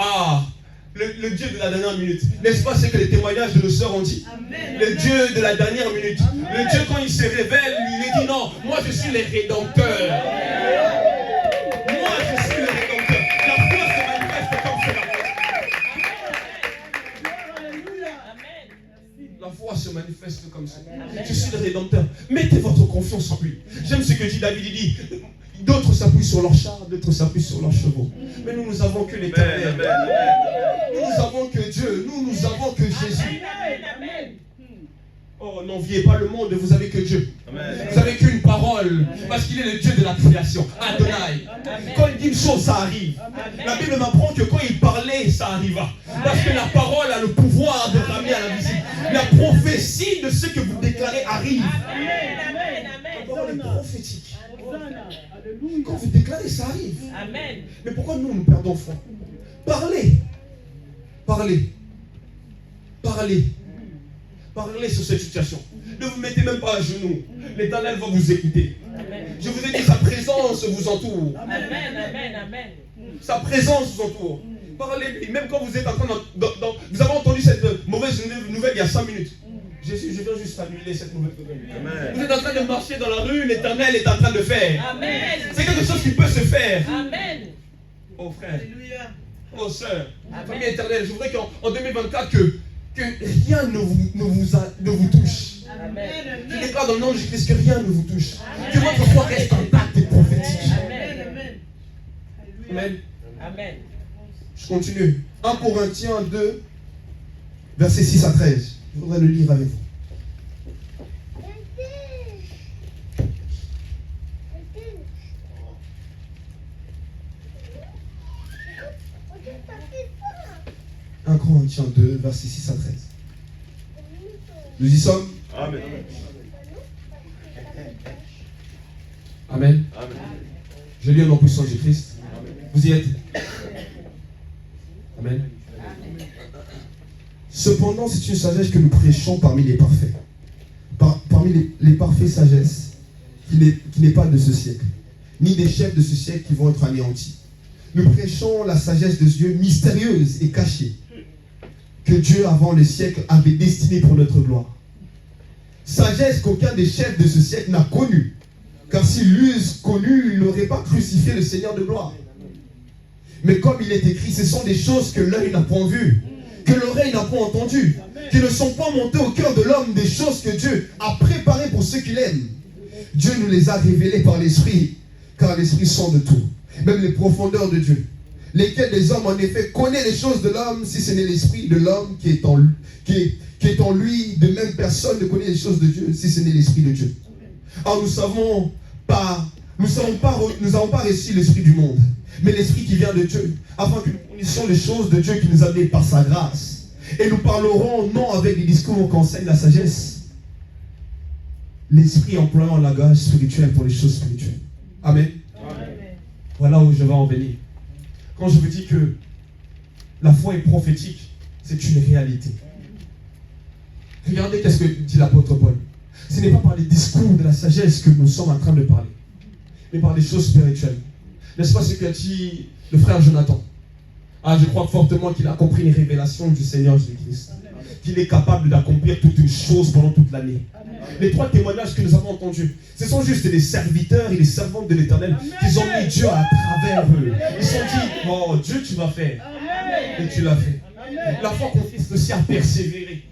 Ah, le Dieu de la dernière minute. N'est-ce pas ce que les témoignages de nos sœurs ont dit? Le Dieu de la dernière minute. Le Dieu, quand il se révèle, il dit non, moi je suis le rédempteur. Moi je suis le rédempteur. La foi se manifeste comme cela. La foi se manifeste comme ça. Je suis le rédempteur. Mettez votre confiance en lui. J'aime ce que dit David. Il dit, d'autres s'appuient sur leurs chars, d'autres s'appuient sur leurs chevaux. Mais nous n'avons que l'Éternel. Nous avons que Dieu. Nous avons que Jésus. Oh, n'enviez pas le monde, vous avez que Dieu. Vous avez qu'une parole, parce qu'il est le Dieu de la création. Adonai. Quand il dit une chose, ça arrive. La Bible m'apprend que quand il parlait, ça arriva. Parce que la parole a le pouvoir de ramener à l'invisible. La prophétie de ce que vous déclarez arrive. La parole est prophétique. Quand vous déclarez, ça arrive. Amen. Mais pourquoi nous perdons foi? Parlez. Parlez. Parlez. Parlez sur cette situation. Ne vous mettez même pas à genoux. L'Éternel va vous écouter. Amen. Je vous ai dit, sa présence vous entoure. Amen. Amen. Amen. Sa présence vous entoure. Parlez-lui. Même quand vous êtes en train vous avez entendu cette mauvaise nouvelle il y a 5 minutes. Jésus, je viens juste annuler cette mauvaise nouvelle. Amen. Vous êtes en train de marcher dans la rue, l'Éternel est en train de faire. Amen. C'est quelque chose qui peut se faire. Amen. Oh frère, Alléluia. oh sœur, Amen. famille éternelle, je voudrais qu'en 2024 que rien ne vous touche. Amen. Je déclare dans le nom de Jésus-Christ que rien ne vous touche. Amen. Que votre foi reste intacte et prophétique. Amen. Amen. Amen. Je continue. 1 Corinthiens 2, versets 6 à 13. Je voudrais le lire avec vous. Un Corinthiens 2, versets 6 à 13. Nous y sommes. Amen. Amen. Amen. Je lis au nom puissant de Christ. Vous y êtes. Amen. Cependant, c'est une sagesse que nous prêchons parmi les parfaits. Parmi les parfaits sagesses, qui n'est pas de ce siècle, ni des chefs de ce siècle qui vont être anéantis. Nous prêchons la sagesse de Dieu mystérieuse et cachée, que Dieu, avant le siècle, avait destinée pour notre gloire. Sagesse qu'aucun des chefs de ce siècle n'a connue, car s'ils l'eussent connue, ils n'auraient pas crucifié le Seigneur de gloire. Mais comme il est écrit, ce sont des choses que l'œil n'a point vues, que l'oreille n'a point entendues, qui ne sont pas montées au cœur de l'homme, des choses que Dieu a préparées pour ceux qui l'aiment. Dieu nous les a révélées par l'Esprit, car l'Esprit sonde tout, même les profondeurs de Dieu. Lesquels des hommes, en effet, connaissent les choses de l'homme, si ce n'est l'Esprit de l'homme qui est en lui, de même personne ne connaît les choses de Dieu, si ce n'est l'Esprit de Dieu. Alors nous n'avons pas reçu l'Esprit du monde, mais l'Esprit qui vient de Dieu, afin que nous connaissions les choses de Dieu qui nous a données par sa grâce. Et nous parlerons non avec des discours qu'enseigne la sagesse, l'Esprit employant un langage spirituel pour les choses spirituelles. Amen. Amen. Voilà où je vais en venir. Quand je vous dis que la foi est prophétique, c'est une réalité. Regardez qu'est-ce que dit l'apôtre Paul. Ce n'est pas par les discours de la sagesse que nous sommes en train de parler, mais par les choses spirituelles. N'est-ce pas ce qu'a dit le frère Jonathan? Je crois fortement qu'il a compris les révélations du Seigneur Jésus-Christ. Qu'il est capable d'accomplir toute une chose pendant toute l'année. Les 3 témoignages que nous avons entendus, ce sont juste des serviteurs et des servantes de l'Éternel qui ont mis Dieu à travers eux. Ils se sont dit, oh Dieu, tu vas faire. Et tu l'as fait. La foi consiste aussi à persévérer.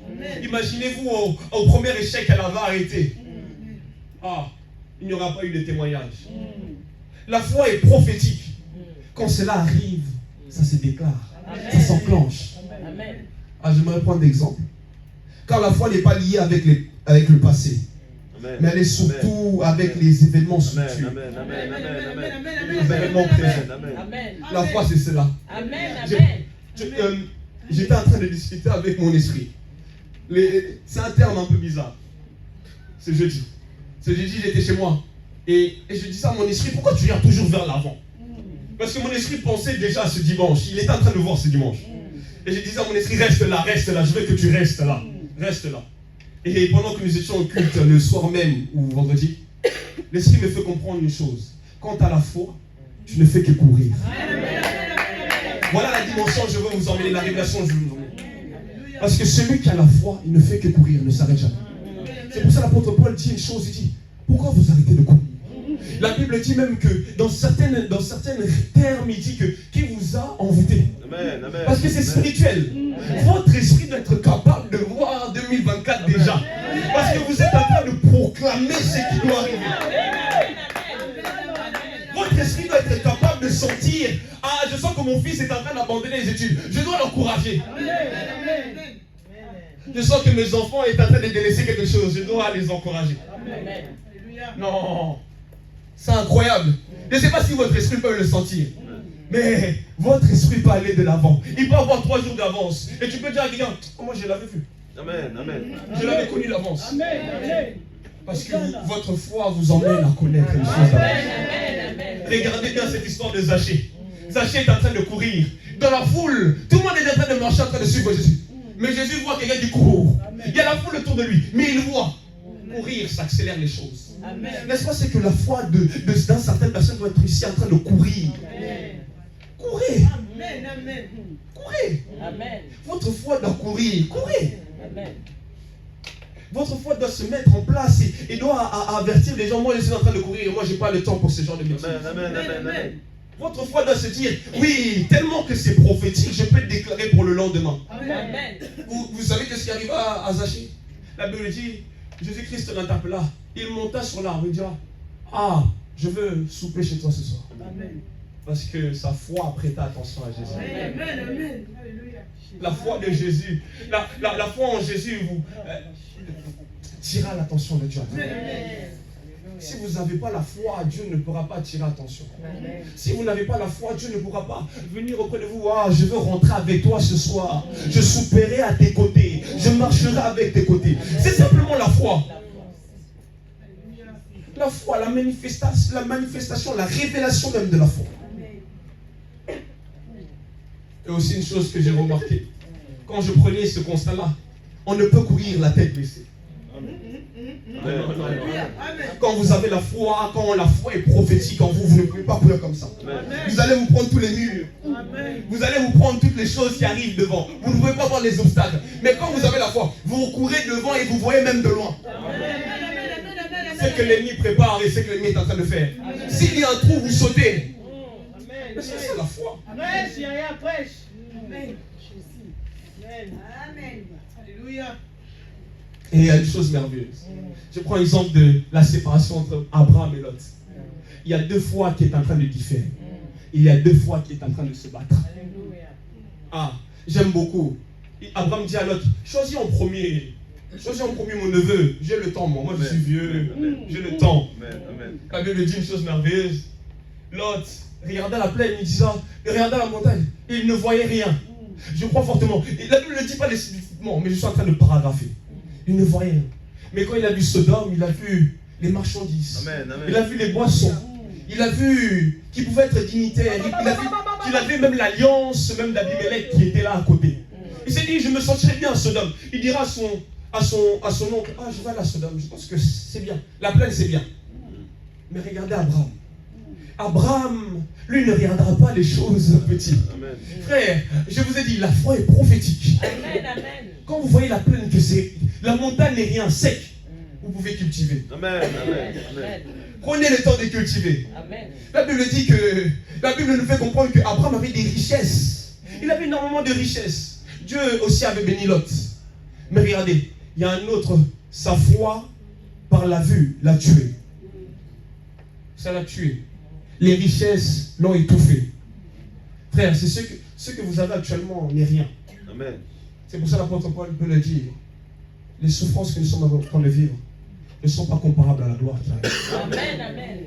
Imaginez-vous au premier échec, elle avait arrêté. Il n'y aura pas eu de témoignage. La foi est prophétique. Quand cela arrive, ça se déclare. Ça s'enclenche. J'aimerais prendre l'exemple. Car la foi n'est pas liée avec le passé. Amen. Mais elle est surtout avec les événements futurs. Les événements présents. La foi, c'est cela. J'étais en train de discuter avec mon esprit. C'est un terme un peu bizarre. C'est jeudi. Ce jeudi, j'étais chez moi. Et je dis ça à mon esprit, pourquoi tu viens toujours vers l'avant? Parce que mon esprit pensait déjà à ce dimanche. Il était en train de voir ce dimanche. Et je disais à mon esprit, reste là, je veux que tu restes là. Reste là. Et pendant que nous étions au culte le soir même, ou vendredi, l'esprit me fait comprendre une chose. Quant à la foi, tu ne fais que courir. Voilà la dimension, je veux vous emmener, la révélation, je veux vous emmener. Parce que celui qui a la foi, il ne fait que courir, il ne s'arrête jamais. C'est pour ça que l'apôtre Paul dit une chose, il dit, pourquoi vous arrêtez de courir? La Bible dit même que dans certaines termes, il dit que qui vous a envoûté. Parce que c'est spirituel. Votre esprit doit être capable de voir 2024 déjà. Parce que vous êtes en train de proclamer ce qui doit arriver. Votre esprit doit être capable de sentir, je sens que mon fils est en train d'abandonner les études. Je dois l'encourager. Je sens que mes enfants sont en train de délaisser quelque chose. Je dois les encourager. Non. C'est incroyable. Je ne sais pas si votre esprit peut le sentir. Mais votre esprit peut aller de l'avant. Il peut avoir 3 jours d'avance. Et tu peux dire à quelqu'un, moi je l'avais vu. Amen. Je l'avais connu d'avance. Parce que votre foi vous emmène à connaître les choses d'Abraham. Regardez bien cette histoire de Zachée. Zachée est en train de courir. Dans la foule, tout le monde est en train de marcher, en train de suivre Jésus. Mais Jésus voit quelqu'un qui court. Il y a la foule autour de lui. Mais il voit. Courir, ça accélère les choses. N'est-ce pas, c'est que la foi dans certaines personnes doit être ici en train de courir. Courez. Courez. Votre foi doit courir. Courez. Votre foi doit se mettre en place et doit avertir les gens. Moi, je suis en train de courir et moi, je n'ai pas le temps pour ce genre de métier. Votre foi doit se dire, oui, tellement que c'est prophétique, je peux le déclarer pour le lendemain. Vous savez qu'est-ce qui arriva à Zachée? La Bible dit, Jésus-Christ l'interpella. Il monta sur l'arbre, il dira, ah, je veux souper chez toi ce soir. Parce que sa foi prêta attention à Jésus. La foi de Jésus, la foi en Jésus vous tirera l'attention de Dieu. Si vous n'avez pas la foi, Dieu ne pourra pas attirer attention. Si vous n'avez pas la foi, Dieu ne pourra pas venir auprès de vous. Ah, je veux rentrer avec toi ce soir. Je souperai à tes côtés. Je marcherai avec tes côtés. C'est simplement la foi. La foi, la manifestation, la révélation même de la foi. Et aussi une chose que j'ai remarqué. Quand je prenais ce constat-là, on ne peut courir la tête baissée. Quand vous avez la foi, quand la foi est prophétique en vous, vous ne pouvez pas courir comme ça. Vous allez vous prendre tous les murs. Vous allez vous prendre toutes les choses qui arrivent devant. Vous ne pouvez pas voir les obstacles. Mais quand vous avez la foi, vous courez devant et vous voyez même de loin. C'est que l'ennemi prépare et c'est que l'ennemi est en train de faire. S'il y a un trou, vous sautez. Mais c'est la foi. Amen. Alléluia. Et il y a une chose merveilleuse. Je prends l'exemple de la séparation entre Abraham et Lot. Il y a deux fois qui est en train de différer. Il y a deux fois qui est en train de se battre. Ah, j'aime beaucoup. Abraham dit à Lot, choisis en premier mon neveu. J'ai le temps, moi je suis vieux. J'ai le temps. La Bible dit une chose merveilleuse. Lot regardait la plaine, il disait, regardait la montagne. Il ne voyait rien. Je crois fortement. La Bible ne dit pas explicitement, mais je suis en train de paragrapher. Il ne voyait rien. Mais quand il a vu Sodome, il a vu les marchandises. Il a vu les boissons. Il a vu qu'il pouvait être dignitaire. Il a vu même l'alliance, même d'Abimelech qui était là à côté. Il s'est dit, je me sentirais bien à Sodome. Il dira à son oncle, ah, je vais aller à Sodome, je pense que c'est bien. La plaine, c'est bien. Mais regardez Abraham. Abraham, lui, ne regardera pas les choses petites. Frère, je vous ai dit, la foi est prophétique. Quand vous voyez la plaine, que c'est la montagne n'est rien sec, vous pouvez cultiver. Prenez le temps de cultiver. La Bible dit que la Bible nous fait comprendre qu'Abraham avait des richesses. Il avait énormément de richesses. Dieu aussi avait béni Lot. Mais regardez, il y a un autre, sa foi par la vue l'a tué. Ça l'a tué. Les richesses l'ont étouffé. Frère, c'est ce que vous avez actuellement n'est rien. C'est pour ça que l'apôtre Paul peut le dire. Les souffrances que nous sommes en train de vivre ne sont pas comparables à la gloire qui arrive. Amen.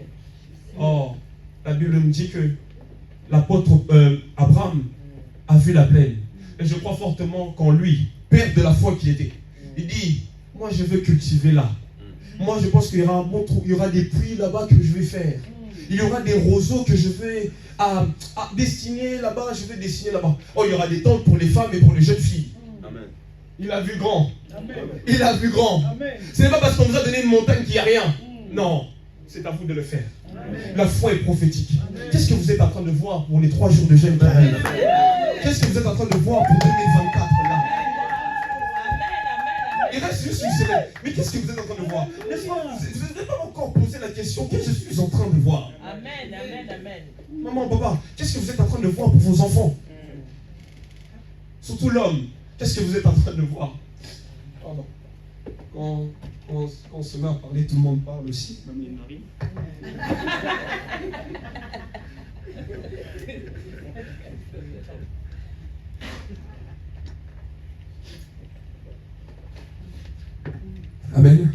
Or, la Bible me dit que l'apôtre Abraham a vu la plaine. Et je crois fortement qu'en lui, père de la foi qu'il était, il dit, moi je veux cultiver là. Moi je pense qu'il y aura un bon trou, il y aura des puits là-bas que je vais faire. Il y aura des roseaux que je vais destiner là-bas, je vais dessiner là-bas. Oh, il y aura des tentes pour les femmes et pour les jeunes filles. Amen. Il a vu grand. Amen. Il a vu grand. Amen. Ce n'est pas parce qu'on vous a donné une montagne qu'il n'y a rien. Non, c'est à vous de le faire. Amen. La foi est prophétique. Qu'est-ce que vous êtes en train de voir pour les 3 jours de jeûne qui arrivent? Qu'est-ce que vous êtes en train de voir pour 2024 là? Il reste juste une semaine. Mais qu'est-ce que vous êtes en train de voir? N'est-ce pas, vous n'avez pas encore posé la question. Qu'est-ce que je suis en train de voir? Amen. Maman, papa, qu'est-ce que vous êtes en train de voir pour vos enfants? Surtout l'homme. Qu'est-ce que vous êtes en train de voir? Pardon. Quand on se met à parler, tout le monde parle aussi, même les maris. Amen.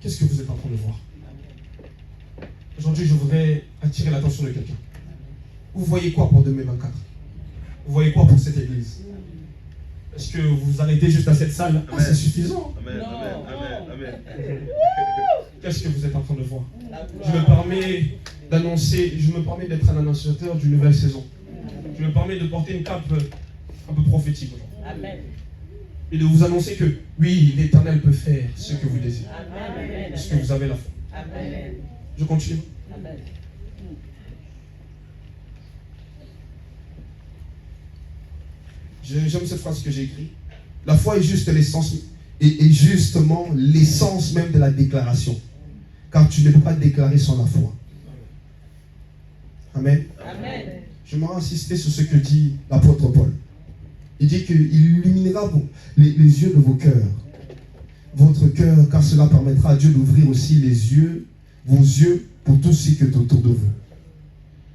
Qu'est-ce que vous êtes en train de voir? Aujourd'hui, je voudrais attirer l'attention de quelqu'un. Vous voyez quoi pour 2024? Vous voyez quoi pour cette église? Est-ce que vous arrêtez juste à cette salle? Ah, c'est suffisant. Amen. Non. Amen. Amen. Amen. Qu'est-ce que vous êtes en train de voir? Je me permets d'annoncer, je me permets d'être un annonciateur d'une nouvelle saison. Je me permets de porter une cape un peu prophétique aujourd'hui. Amen. Et de vous annoncer que oui, l'Éternel peut faire ce que vous désirez. Amen. Parce que vous avez la foi. Amen. Je continue. Amen. J'aime cette phrase que j'ai écrite. La foi est juste l'essence, et justement l'essence même de la déclaration. Car tu ne peux pas déclarer sans la foi. Amen. Amen. J'aimerais insister sur ce que dit l'apôtre Paul. Il dit qu'il illuminera les yeux de vos cœurs. Votre cœur, car cela permettra à Dieu d'ouvrir aussi les yeux, vos yeux, pour tout ce qui est autour de vous.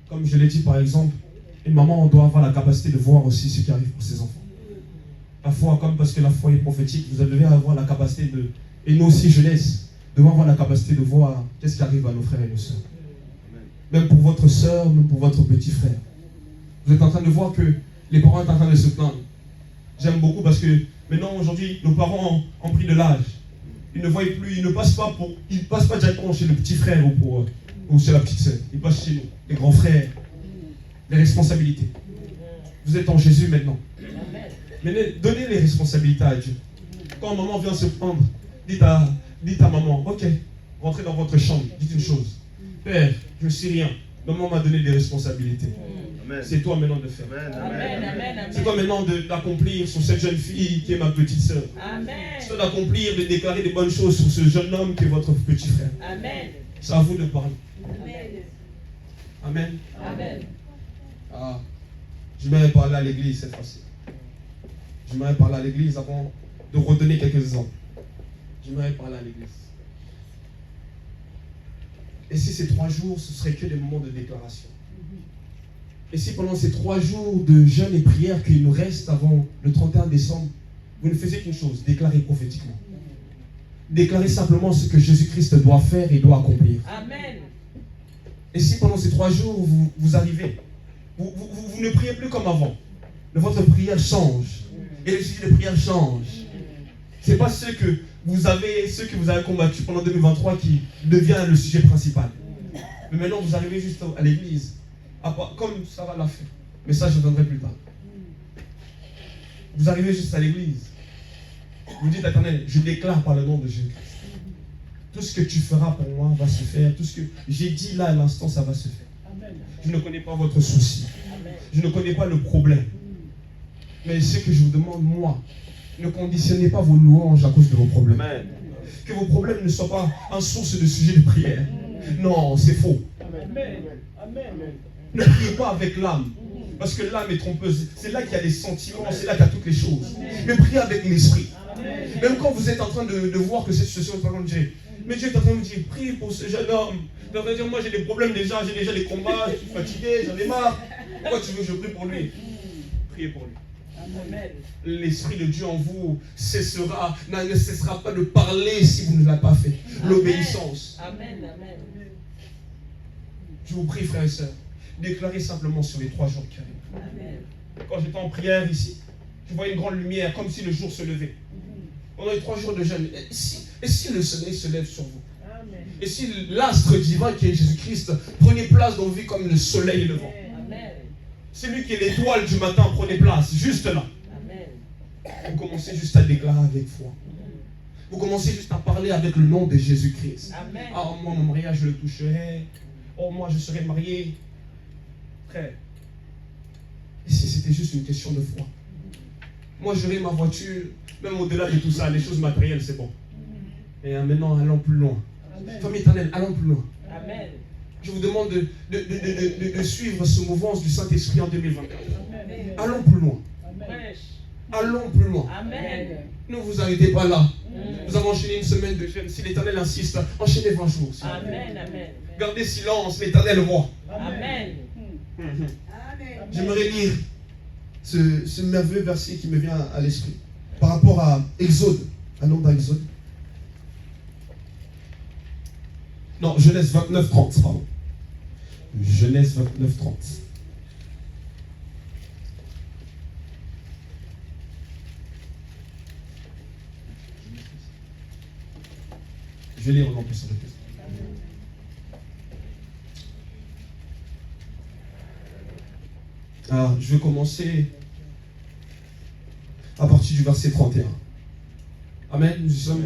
Comme je l'ai dit par exemple, une maman doit avoir la capacité de voir aussi ce qui arrive pour ses enfants. La foi, comme parce que la foi est prophétique, vous devez avoir la capacité de, et nous aussi jeunesse, devons avoir la capacité de voir qu'est-ce qui arrive à nos frères et nos sœurs. Même pour votre sœur, même pour votre petit frère. Vous êtes en train de voir que les parents sont en train de se plaindre. J'aime beaucoup parce que maintenant, aujourd'hui, nos parents ont pris de l'âge. Ils ne voient plus, ils ne passent pas directement chez le petit frère ou chez la petite sœur. Ils passent chez nous, les grands frères, les responsabilités. Vous êtes en Jésus maintenant. Mais donnez les responsabilités à Dieu. Quand maman vient se prendre, dites à maman, ok, rentrez dans votre chambre, dites une chose. Père, je ne sais rien. Maman m'a donné des responsabilités. C'est toi maintenant de faire. C'est toi maintenant d'accomplir sur cette jeune fille qui est ma petite sœur. C'est toi d'accomplir, de déclarer des bonnes choses sur ce jeune homme qui est votre petit frère. C'est à vous de parler. Amen. Ah, je m'aimerais parler à l'église cette fois-ci. Je m'aimerais parler à l'église avant de redonner quelques exemples. Je m'aimerais parler à l'église. Et si ces 3 jours, ce serait que des moments de déclaration? Et si pendant ces 3 jours de jeûne et prière qu'il nous reste avant le 31 décembre, vous ne faisiez qu'une chose, déclarer prophétiquement. Déclarer simplement ce que Jésus-Christ doit faire et doit accomplir. Amen. Et si pendant ces 3 jours, vous arrivez, vous ne priez plus comme avant. Votre prière change. Et le sujet de prière change. Ce n'est pas ce que vous avez combattu pendant 2023 qui devient le sujet principal. Mais maintenant, vous arrivez juste à l'église. Comme ça va la faire. Mais ça, je donnerai plus tard. Vous arrivez juste à l'église. Vous dites, Éternel, je déclare par le nom de Jésus-Christ. Tout ce que tu feras pour moi va se faire. Tout ce que j'ai dit là à l'instant, ça va se faire. Je ne connais pas votre souci. Je ne connais pas le problème. Mais ce que je vous demande, moi, ne conditionnez pas vos louanges à cause de vos problèmes. Amen. Que vos problèmes ne soient pas une source de sujet de prière. Non, c'est faux. Ne priez pas avec l'âme. Parce que l'âme est trompeuse. C'est là qu'il y a les sentiments, c'est là qu'il y a toutes les choses. Mais priez avec l'esprit. Même quand vous êtes en train de voir que cette situation est pas comme Dieu. Mais Dieu est en train de vous dire, prie pour ce jeune homme. Il est en train de dire, moi j'ai des problèmes déjà, j'ai déjà des combats, je suis fatigué, j'en ai marre. Pourquoi tu veux que je prie pour lui? Priez pour lui. L'Esprit de Dieu en vous ne cessera pas de parler si vous ne l'avez pas fait. L'obéissance. Amen. Je vous prie, frères et sœurs, déclarez simplement sur les 3 jours qui arrivent. Quand j'étais en prière ici, je voyais une grande lumière, comme si le jour se levait. Pendant les 3 jours de jeûne, et si le soleil se lève sur vous? Et si l'astre divin qui est Jésus-Christ prenait place dans vos vies comme le soleil levant? Celui qui est l'étoile du matin prenait place, juste là. Vous commencez juste à déclarer avec foi. Vous commencez juste à parler avec le nom de Jésus-Christ. Ah, moi, mon mariage, je le toucherai. Oh, moi, je serai marié. Frère, et si c'était juste une question de foi? Moi, j'aurai ma voiture, même au-delà de tout ça, les choses matérielles, c'est bon. Et maintenant, allons plus loin. Famille éternelle, allons plus loin. Amen. Je vous demande de suivre ce mouvement du Saint-Esprit en 2024. Allons plus loin. Allons plus loin. Amen. Ne vous arrêtez pas là. Nous avons enchaîné une semaine de jeûne. Si l'Éternel insiste, enchaînez 20 jours. Amen. Gardez silence, l'Éternel voit. Amen. J'aimerais lire ce merveilleux verset qui me vient à l'esprit par rapport à Exode. Allons dans Exode. Non, Genèse 29-30, pardon. Genèse 29-30. Je vais lire au nom puissant de Christ. Alors, je vais commencer à partir du verset 31. Amen. Nous y sommes.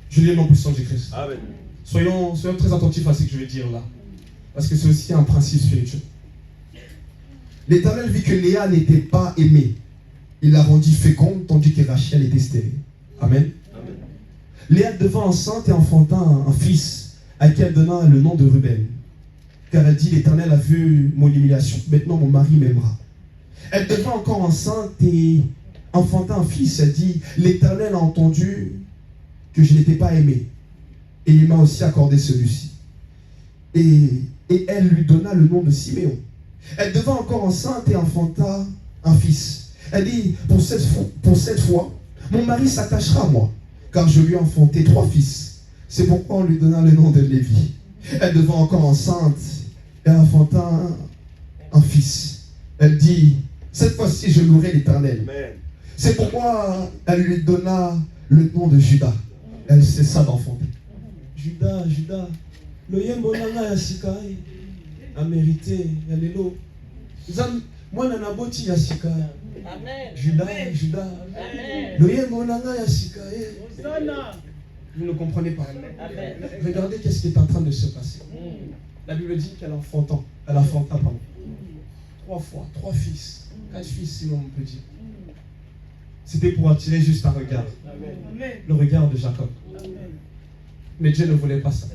Je lis au nom puissant de Christ. Amen. Soyons très attentifs à ce que je vais dire là. Parce que c'est aussi un principe spirituel. L'Éternel vit que Léa n'était pas aimée. Il la rendit féconde, tandis que Rachel était stérile. Amen. Amen. Léa devint enceinte et enfanta un fils, à qui elle donna le nom de Ruben. Car elle dit, l'Éternel a vu mon humiliation, maintenant mon mari m'aimera. Elle devint encore enceinte et enfanta un fils. Elle dit, l'Éternel a entendu que je n'étais pas aimée, et il m'a aussi accordé celui-ci. Et elle lui donna le nom de Siméon. Elle devint encore enceinte et enfanta un fils. Elle dit, pour cette fois, mon mari s'attachera à moi, car je lui ai enfanté 3 fils. C'est pourquoi on lui donna le nom de Lévi. Elle devint encore enceinte et enfanta un fils. Elle dit, cette fois-ci je louerai l'Éternel. Amen. C'est pourquoi elle lui donna le nom de Judas. Elle cessa d'enfanter. Judas, le yembo nanga ya sikai a mérité ya lelo. Moi nana boti ya sikai. Judas, le yembo nanga ya sikai. Vous ne comprenez pas. Regardez qu'est-ce qui est en train de se passer. La Bible dit qu'elle enfanta, pardon. 3 fois, 3 fils, 4 fils sinon on peut dire. C'était pour attirer juste un regard. Le regard de Jacob. Mais Dieu ne voulait pas ça.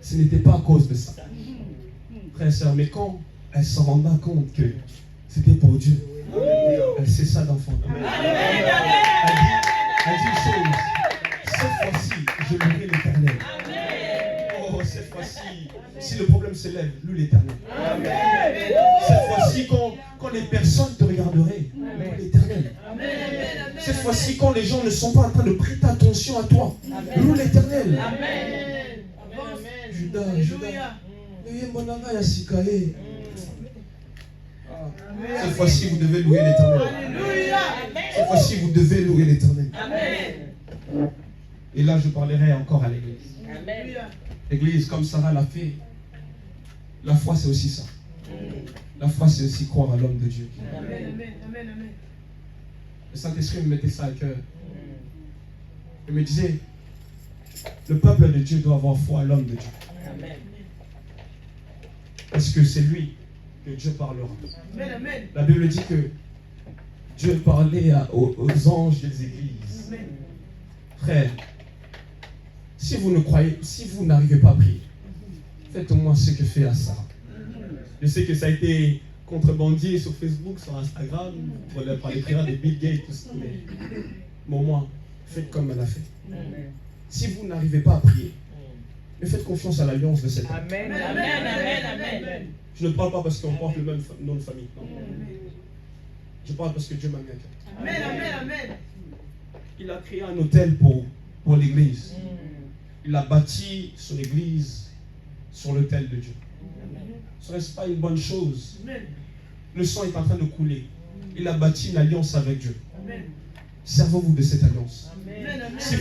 Ce n'était pas à cause de ça. Frère et sœur, mais quand elle se renda compte que c'était pour Dieu, elle cessa d'enfanter. Elle dit une chose. Cette fois-ci, je louerai l'Éternel. Oh, cette fois-ci, si le problème s'élève, loue l'Éternel. Cette fois-ci, quand les personnes te regarderaient, loue l'Éternel. Cette fois-ci, quand les gens ne sont pas en train de prêter attention à toi, loue l'Éternel. Judas, cette fois-ci, vous devez louer l'Éternel. Cette fois-ci, vous devez louer l'Éternel. Et là, je parlerai encore à l'Église. L'Église, comme Sarah l'a fait, la foi, c'est aussi ça. La foi, c'est aussi croire à l'homme de Dieu. Le Saint-Esprit me mettait ça à cœur. Il me disait, le peuple de Dieu doit avoir foi à l'homme de Dieu. Parce que c'est lui que Dieu parlera. La Bible dit que Dieu parlait aux anges des églises. Frère, si vous n'arrivez pas à prier, faites au moins ce que fait Sarah. Je sais que ça a été contrebandier sur Facebook, sur Instagram, par les prières des Bill Gates, tout ça. Mais au moins, faites comme elle a fait. Si vous n'arrivez pas à prier, mais faites confiance à l'alliance de cet homme. Amen. Amen. Je ne parle pas parce qu'on porte le même nom de famille. Non. Je parle parce que Dieu m'a mis à cœur. Amen. Il a créé un hôtel pour l'église. Il a bâti son église sur l'autel de Dieu. Serait-ce pas une bonne chose? Le sang est en train de couler. Il a bâti une alliance avec Dieu. Servez-vous de cette alliance. Si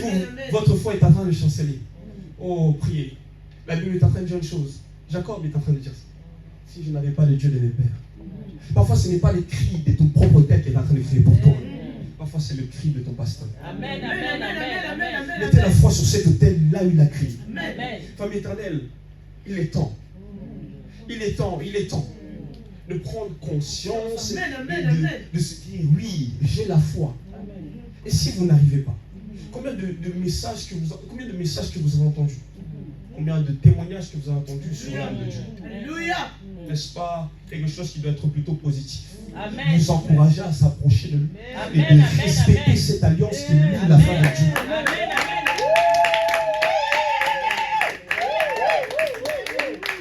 votre foi est en train de chanceler, oh, priez. La Bible est en train de dire une chose. Jacob est en train de dire ça. Si je n'avais pas le Dieu de mes pères. Parfois, ce n'est pas les cris de ton propre tête qui est en train de crier pour toi. Parfois, c'est le cri de ton pasteur. Amen. Mettez la foi sur cet autel, là où il a crié. Famille éternelle, il est temps. Il est temps de prendre conscience et de se dire, oui, j'ai la foi. Et si vous n'arrivez pas, combien de messages que vous avez entendus? Combien de témoignages que vous avez entendus sur l'âme de Dieu? Alléluia. N'est-ce pas quelque chose qui doit être plutôt positif? Amen. Vous encourager à s'approcher de lui et Amen. de respecter cette alliance qui lie la femme de Dieu.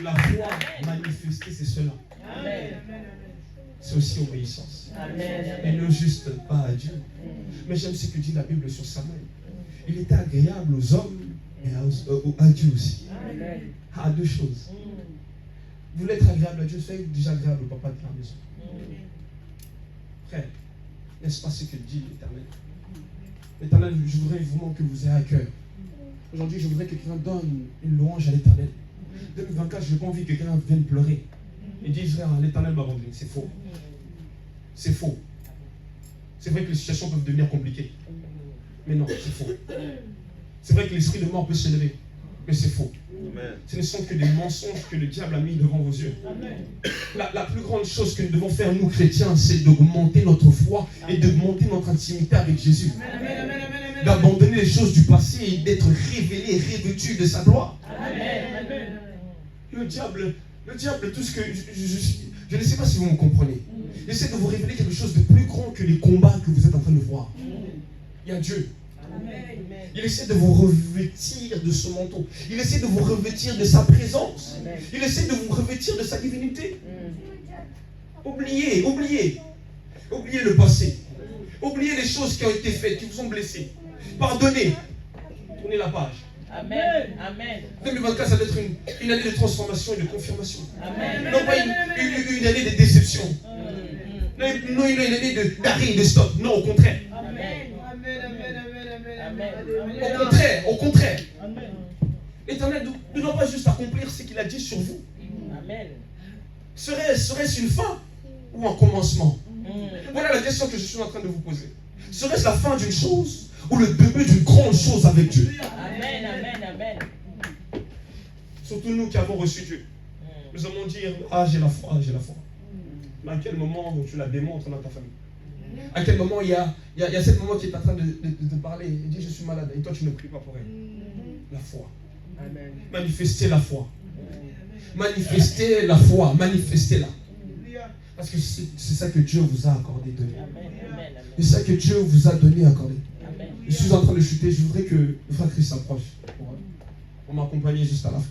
La foi manifestée, c'est cela. C'est aussi obéissance. Et ne juste pas à Dieu. Mais j'aime ce que dit la Bible sur Samuel. Il était agréable aux hommes et à Dieu aussi. À 2 choses. Vous voulez être agréable à Dieu, soyez déjà agréable au papa de la maison. Frère, n'est-ce pas ce que dit l'Éternel? L'Éternel, je voudrais vraiment que vous ayez à cœur Aujourd'hui, je voudrais que quelqu'un donne une louange à l'Éternel. 2024, je n'ai pas envie que quelqu'un vienne pleurer et dise, ah, l'Éternel m'a abandonné. C'est faux. C'est faux. C'est vrai que les situations peuvent devenir compliquées. Mais non, c'est faux. C'est vrai que l'esprit de mort peut s'élever. Mais c'est faux. Ce ne sont que des mensonges que le diable a mis devant vos yeux. La plus grande chose que nous devons faire, nous chrétiens, c'est d'augmenter notre foi et d'augmenter notre intimité avec Jésus. D'abandonner les choses du passé et d'être révélé, revêtu de sa gloire. Le diable, tout ce que... Je ne sais pas si vous me comprenez. Il essaie de vous révéler quelque chose de plus grand que les combats que vous êtes en train de voir. Il y a Dieu. Il essaie de vous revêtir de son manteau. Il essaie de vous revêtir de sa présence. Il essaie de vous revêtir de sa divinité. Oubliez le passé. Oubliez les choses qui ont été faites, qui vous ont blessé. Pardonnez. Tournez la page. Amen. Amen. 2024, ça doit être une année de transformation et de confirmation. Amen. Non pas une année de déception. Non une année d'arrêt et de stop. Non, au contraire. Amen. Au contraire. L'Éternel ne doit pas juste accomplir ce qu'il a dit sur vous. Amen. Serait-ce une fin ou un commencement? Voilà la question que je suis en train de vous poser. Serait-ce la fin d'une chose ou le début d'une grande chose avec Dieu? Amen. Amen. Surtout nous qui avons reçu Dieu. Nous allons dire, ah j'ai la foi. Mais à quel moment tu la démontres dans ta famille? À quel moment il y a cette maman qui est en train de te parler et dit je suis malade et toi tu ne pries pas pour elle? La foi. Amen. Manifestez la foi. Manifestez la foi. Manifestez-la. Parce que c'est ça que Dieu vous a accordé, donné. C'est ça que Dieu vous a donné, accordé. Je suis en train de chuter. Je voudrais que le frère Christ s'approche pour m'accompagner juste à la fin.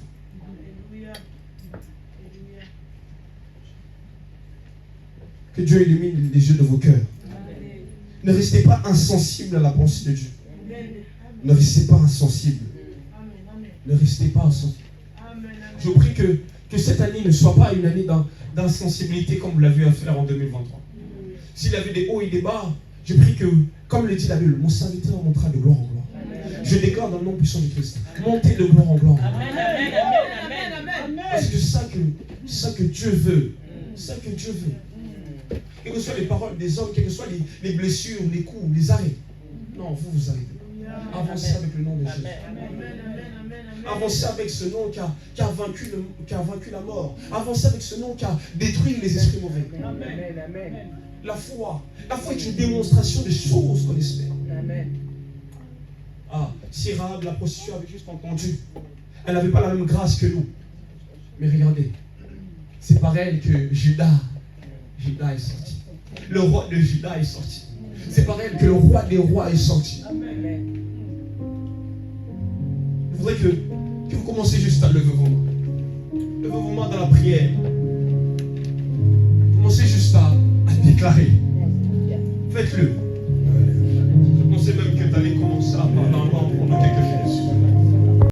Que Dieu illumine les yeux de vos cœurs. Ne restez pas insensible à la pensée de Dieu. Ne restez pas insensible. Ne restez pas insensible. Je prie que cette année ne soit pas une année d'insensibilité comme vous l'avez fait en 2023. S'il y avait des hauts et des bas, je prie que, comme le dit la Bible, mon serviteur montera de gloire en gloire. Je déclare dans le nom puissant de Christ, montez de gloire en gloire. Parce que c'est ça que Dieu veut. C'est ça que Dieu veut. Quelles que soient les paroles des hommes, quelles que soient les blessures, les coups, les arrêts. Non, vous arrêtez. Avancez avec le nom de Jésus. Avancez avec ce nom qui a vaincu la mort. Avancez avec ce nom qui a détruit les esprits mauvais. La foi est une démonstration des choses qu'on espère. Ah, si Rahab, la prostituée, avait juste entendu, elle n'avait pas la même grâce que nous. Mais regardez, c'est par elle que Judas est sorti. Le roi de Juda est sorti. C'est par elle que le roi des rois est sorti. Je voudrais que vous commencez juste à lever vos mains. Levez vos mains dans la prière. Commencez juste à déclarer. Faites-le.